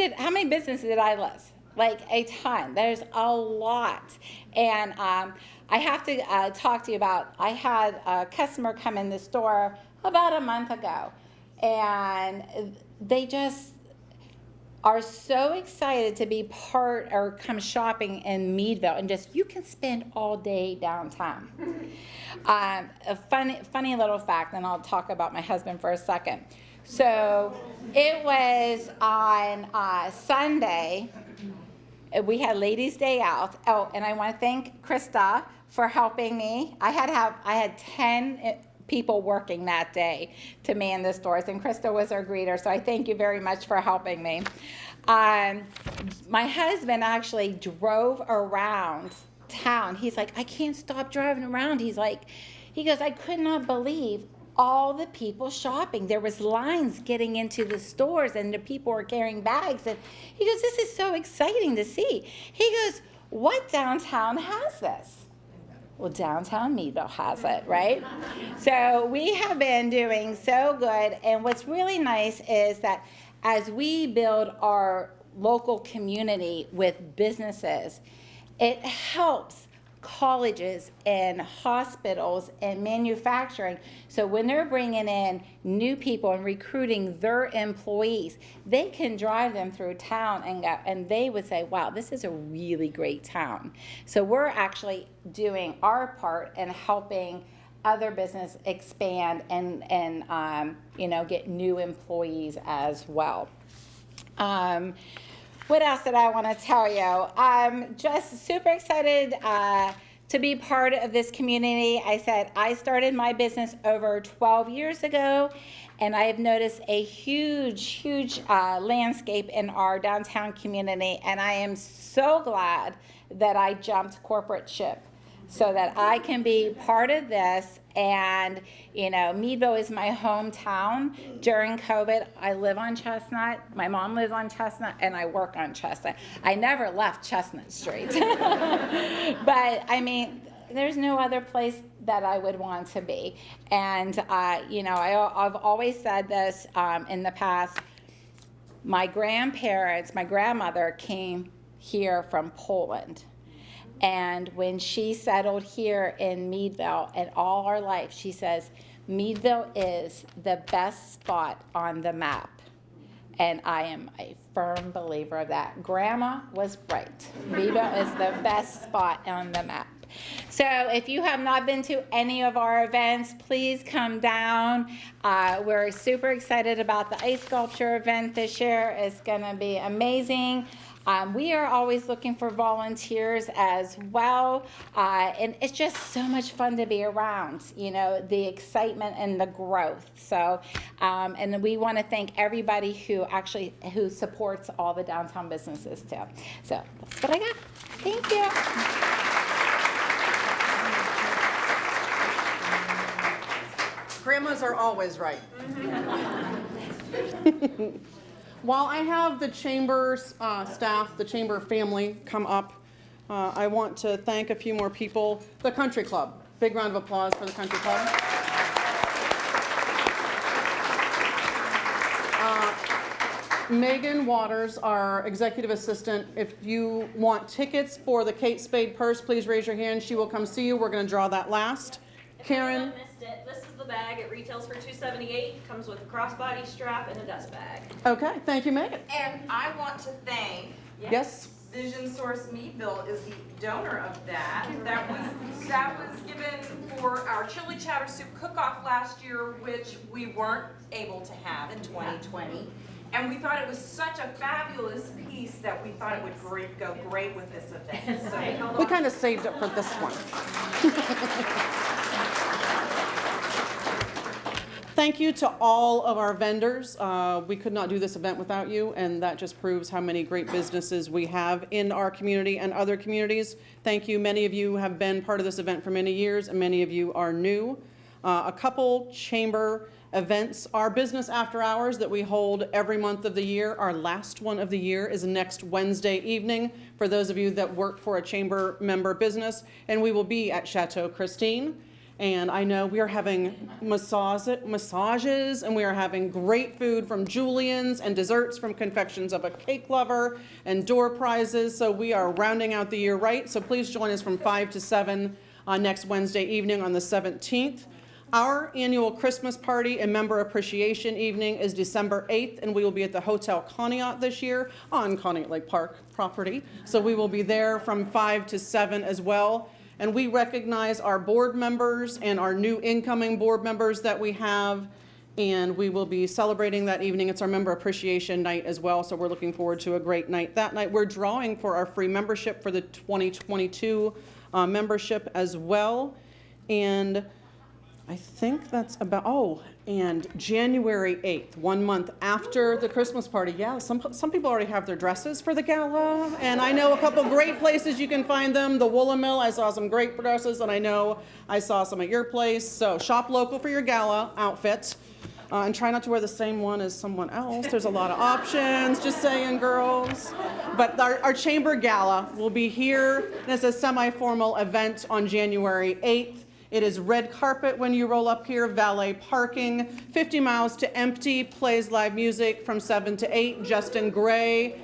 businesses did I list? Like a ton. There's a lot. And I have to talk to you about, I had a customer come in the store about a month ago, and they just are so excited to be part or come shopping in Meadville, and just, you can spend all day downtown. A funny little fact, and I'll talk about my husband for a second. So it was on Sunday, we had Ladies' Day out. Oh, and I want to thank Krista for helping me. I had 10 people working that day to man the stores, and Krista was our greeter, so I thank you very much for helping me. My husband actually drove around town. He's like, I can't stop driving around. He goes, I could not believe all the people shopping. There was lines getting into the stores, and the people were carrying bags, and he goes, this is so exciting to see. He goes, what downtown has this? Well, downtown Meadville has it, right? So we have been doing so good, and what's really nice is that as we build our local community with businesses, it helps colleges and hospitals and manufacturing. So when they're bringing in new people and recruiting their employees, they can drive them through town and go, and they would say, wow, this is a really great town. So we're actually doing our part in helping other business expand and get new employees as well. What else did I want to tell you? I'm just super excited to be part of this community. I said I started my business over 12 years ago, and I have noticed a huge landscape in our downtown community, and I am so glad that I jumped corporate ship so that I can be part of this. And, you know, Meadville is my hometown. During COVID, I live on Chestnut. My mom lives on Chestnut, and I work on Chestnut. I never left Chestnut Street. But, I mean, there's no other place that I would want to be. And, you know, I've always said this in the past. My grandmother came here from Poland. And when she settled here in Meadville, and all her life, she says, Meadville is the best spot on the map. And I am a firm believer of that. Grandma was right. Meadville is the best spot on the map. So if you have not been to any of our events, please come down. We're super excited about the ice sculpture event this year. It's going to be amazing. We are always looking for volunteers as well, and it's just so much fun to be around, you know, the excitement and the growth. So, and we want to thank everybody who supports all the downtown businesses too. So that's what I got. Thank you. Grandmas are always right. While I have the chamber's staff, the chamber family come up, I want to thank a few more people. The Country Club. Big round of applause for the Country Club. Megan Waters, our executive assistant, if you want tickets for the Kate Spade purse, please raise your hand. She will come see you. We're going to draw that last. Karen. Missed it. This is the bag. It retails for $278. Comes with a crossbody strap and a dust bag. Okay, thank you, Megan. And I want to thank Yes. Vision Source Meadville is the donor of that. That was given for our chili chowder soup cook-off last year, which we weren't able to have in 2020. And we thought it was such a fabulous piece that we thought it would go great with this event. So We kind of saved it for this one. Thank you to all of our vendors. We could not do this event without you, and that just proves how many great businesses we have in our community and other communities. Thank you. Many of you have been part of this event for many years, and many of you are new. A couple chamber events. Our business after hours that we hold every month of the year, our last one of the year is next Wednesday evening for those of you that work for a chamber member business, and we will be at Chateau Christine. And I know we are having massages, and we are having great food from Julian's and desserts from Confections of a Cake Lover and door prizes. So we are rounding out the year right. So please join us from 5 to 7 next Wednesday evening on the 17th. Our annual Christmas party and member appreciation evening is December 8th, and we will be at the Hotel Conneaut this year on Conneaut Lake Park property. So we will be there from 5 to 7 as well. And we recognize our board members and our new incoming board members that we have, and we will be celebrating that evening. It's our member appreciation night as well, so we're looking forward to a great night that night. We're drawing for our free membership for the 2022 membership as well. And I think that's about, and January 8th, 1 month after the Christmas party. Yeah, some people already have their dresses for the gala, and I know a couple great places you can find them. The Woolen Mill, I saw some great dresses, and I know I saw some at your place. So shop local for your gala outfit, and try not to wear the same one as someone else. There's a lot of options, just saying, girls. But our chamber gala will be here, and it's a semi-formal event on January 8th. It is red carpet when you roll up here, valet parking, 50 Miles to Empty plays live music from 7 to 8. Justin Gray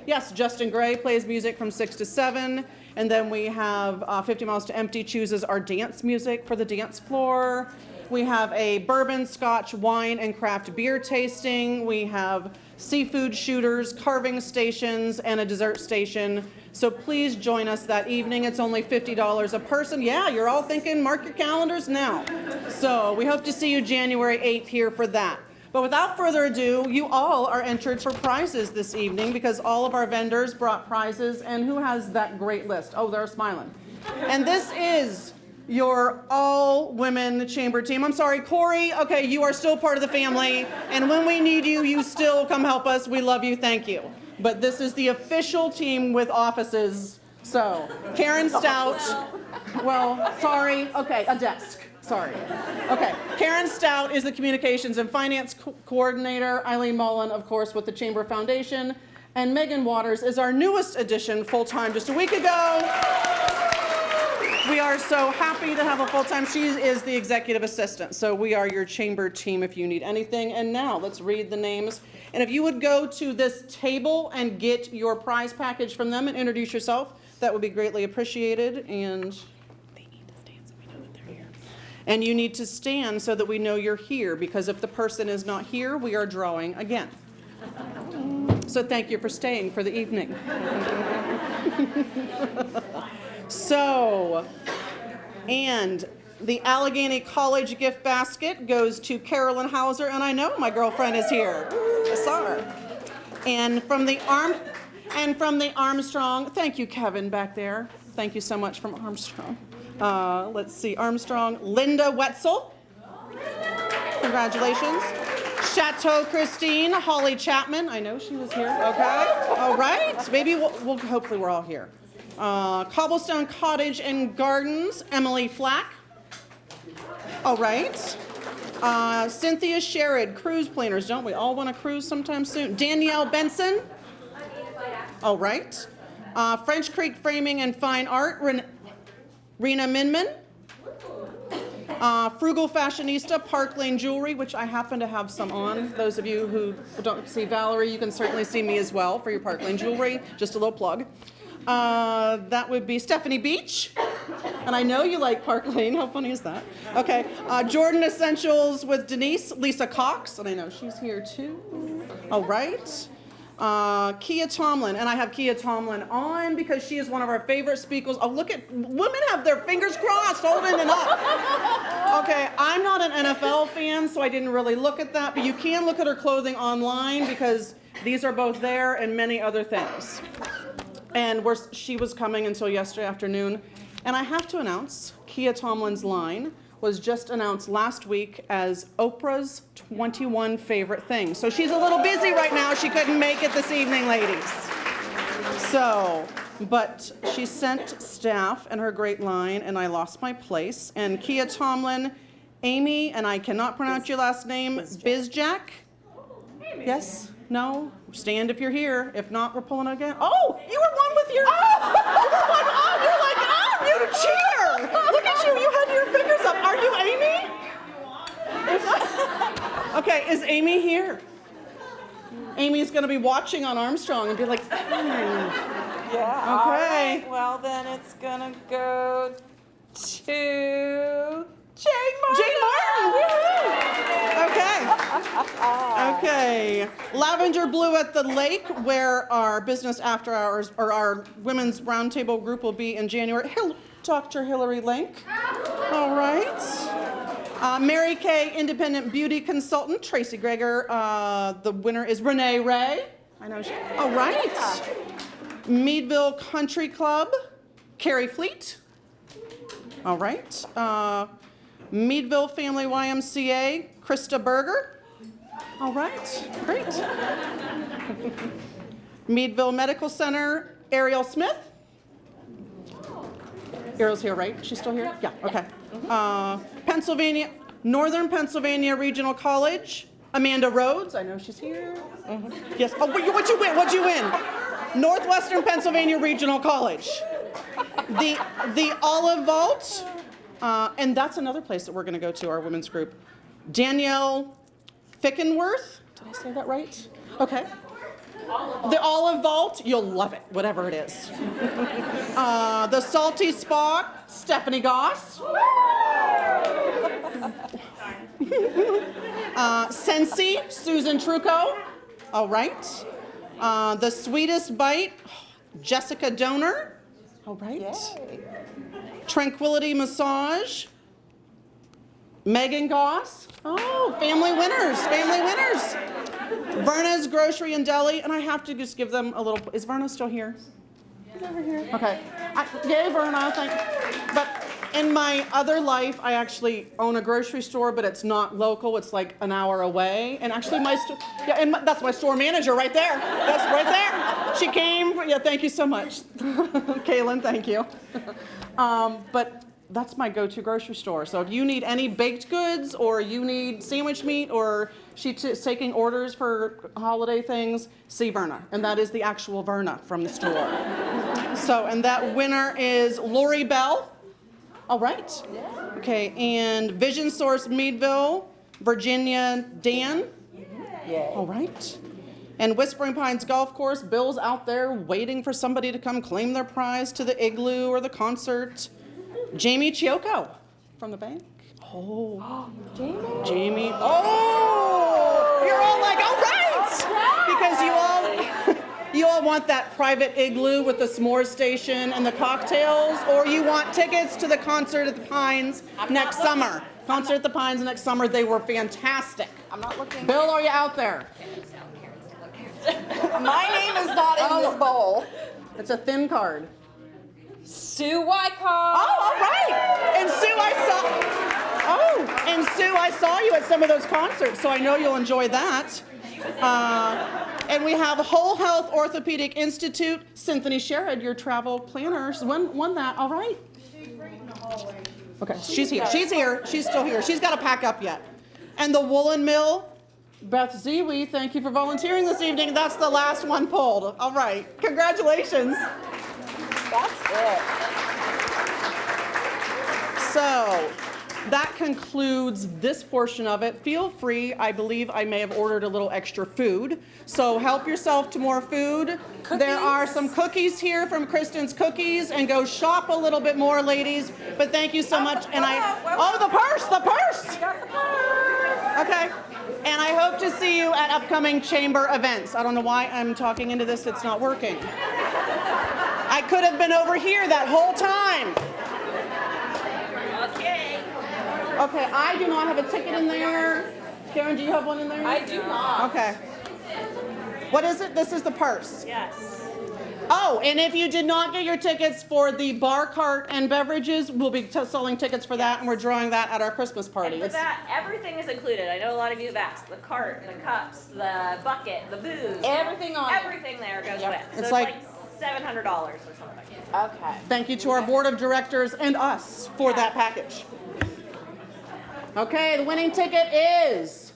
plays music from 6 to 7. And then we have 50 Miles to Empty chooses our dance music for the dance floor. We have a bourbon, scotch, wine, and craft beer tasting. We have seafood shooters, carving stations, and a dessert station. So please join us that evening. It's only $50 a person. Yeah, you're all thinking, mark your calendars now. So we hope to see you January 8th here for that. But without further ado, you all are entered for prizes this evening because all of our vendors brought prizes. And who has that great list? Oh, they're smiling. And this is your all-women chamber team. I'm sorry, Corey, okay, you are still part of the family. And when we need you, you still come help us. We love you, thank you. But this is the official team with offices. So, Karen Stout, well, sorry, okay, a desk. Sorry. Okay, Karen Stout is the Communications and Finance Coordinator. Eileen Mullen, of course, with the Chamber Foundation. And Megan Waters is our newest addition, full-time, just a week ago. We are so happy to have a full-time. She is the executive assistant. So we are your chamber team if you need anything. And now let's read the names. And if you would go to this table and get your prize package from them and introduce yourself, that would be greatly appreciated. And And you need to stand so that we know you're here, because if the person is not here, we are drawing again. So thank you for staying for the evening. So, and the Allegheny College gift basket goes to Carolyn Hauser, and I know my girlfriend is here. I saw her. And from the Armstrong, thank you, Kevin, back there. Thank you so much from Armstrong. Let's see, Armstrong, Linda Wetzel. Congratulations. Chateau Christine, Holly Chapman. I know she was here. Okay. All right. Maybe we'll hopefully we're all here. Cobblestone Cottage and Gardens, Emily Flack. All right. Cynthia Sherrod, cruise planners. Don't we all want to cruise sometime soon? Danielle Benson. All right. French Creek Framing and Fine Art, Rena Minman. Frugal Fashionista, Park Lane Jewelry, which I happen to have some on. Those of you who don't see Valerie, you can certainly see me as well for your Park Lane Jewelry. Just a little plug. That would be Stephanie Beach. And I know you like Park Lane. How funny is that? Okay. Jordan Essentials with Denise. Lisa Cox. And I know she's here too. All right. Kia Tomlin, and I have Kia Tomlin on because she is one of our favorite speakers. Oh, look at, women have their fingers crossed, holding it up. Okay, I'm not an NFL fan, so I didn't really look at that, but you can look at her clothing online because these are both there and many other things. And she was coming until yesterday afternoon, and I have to announce, Kia Tomlin's line was just announced last week as Oprah's 21 favorite things. So she's a little busy right now. She couldn't make it this evening, ladies. So, but she sent staff and her great line, and I lost my place. And Kia Tomlin, Amy, and I cannot pronounce your last name, Bizjack? Yes? No? Stand if you're here. If not, we're pulling again. Oh, you were one with your... you're like, you cheater! Look at you, you had your fingers up. Are you Amy? Okay, is Amy here? Amy's gonna be watching on Armstrong and be like, Yeah. Okay. All right. Well, then it's gonna go to Jane Martin. Jane Martin! Okay. Okay. Lavender Blue at the Lake, where our business after hours, or our women's roundtable group will be in January. Dr. Hillary Link. All right. Mary Kay, Independent Beauty Consultant, Tracy Greger. The winner is Renee Ray. I know she. All right. Meadville Country Club, Carrie Fleet. All right. Meadville Family YMCA, Krista Berger. All right, great. Meadville Medical Center, Ariel Smith. Ariel's here, right? She's still here? Yeah, okay. Pennsylvania, Northern Pennsylvania Regional College, Amanda Rhodes. I know she's here. Yes. Oh, what'd you win? What'd you win? Northwestern Pennsylvania Regional College. The Olive Vault. And that's another place that we're going to go to, our women's group. Danielle Fickenworth. Did I say that right? Okay. The Olive Vault. You'll love it, whatever it is. The Salty Spot, Stephanie Goss. Sensi, Susan Trucco. All right. The Sweetest Bite, Jessica Donor. All right. Yay. Tranquility Massage, Megan Goss. Oh, family winners, family winners. Verna's Grocery and Deli, and I have to just give them a little, is Verna still here? Is over here? Okay. Yay, Verna, but in my other life, I actually own a grocery store, but it's not local. It's like an hour away. And actually that's my store manager right there. That's right there. She came. Yeah, thank you so much. Kaylin, thank you. But that's my go-to grocery store. So if you need any baked goods or you need sandwich meat or she's taking orders for holiday things, see Verna. And that is the actual Verna from the store. So, and that winner is Lori Bell. All right. Okay, and Vision Source Meadville, Virginia Dan. Yeah. All right. And Whispering Pines Golf Course, Bill's out there waiting for somebody to come claim their prize to the igloo or the concert. Jamie Chioco from the bank. Oh, Jamie. Oh, you're all like, all right, because you all want that private igloo with the s'more station and the cocktails, or you want tickets to the concert at the Pines next summer. Concert at the Pines next summer. They were fantastic. I'm not looking. Bill, are you out there? My name is not in this bowl. It's a thin card. Sue Wyckoff. Oh, all right. And Sue, I saw you at some of those concerts, so I know you'll enjoy that. And we have Whole Health Orthopedic Institute. Cynthia Sherrod, your travel planner, won that. All right. Okay, she's here. She's here. She's still here. She's got to pack up yet. And the Woolen Mill, Beth Zewe, thank you for volunteering this evening. That's the last one pulled. All right. Congratulations. That's it. So that concludes this portion of it. Feel free, I believe I may have ordered a little extra food. So help yourself to more food. Cookies? There are some cookies here from Kristen's Cookies, and go shop a little bit more, ladies. But thank you so much. And the purse. Okay. And I hope to see you at upcoming chamber events. I don't know why I'm talking into this. It's not working. I could have been over here that whole time. Okay. Okay, I do not have a ticket in there. Karen, do you have one in there? I do not. Okay. What is it? This is the purse. Yes. Oh, and if you did not get your tickets for the bar cart and beverages, we'll be selling tickets for that, and we're drawing that at our Christmas party. And for that, everything is included. I know a lot of you have asked. The cart, the cups, the bucket, the booze. Everything on it. Everything there goes with. So It's like $700 or something. Okay. Thank you to our board of directors and us for that package. Okay, the winning ticket is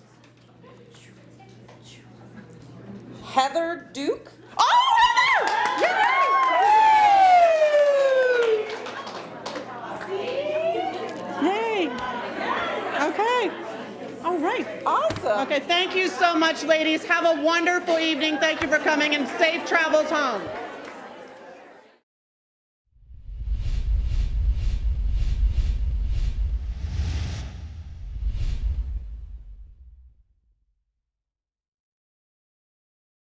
Heather Duke. Oh, Heather! Yay! Okay. All right. Awesome. Okay, thank you so much, ladies. Have a wonderful evening. Thank you for coming, and safe travels home.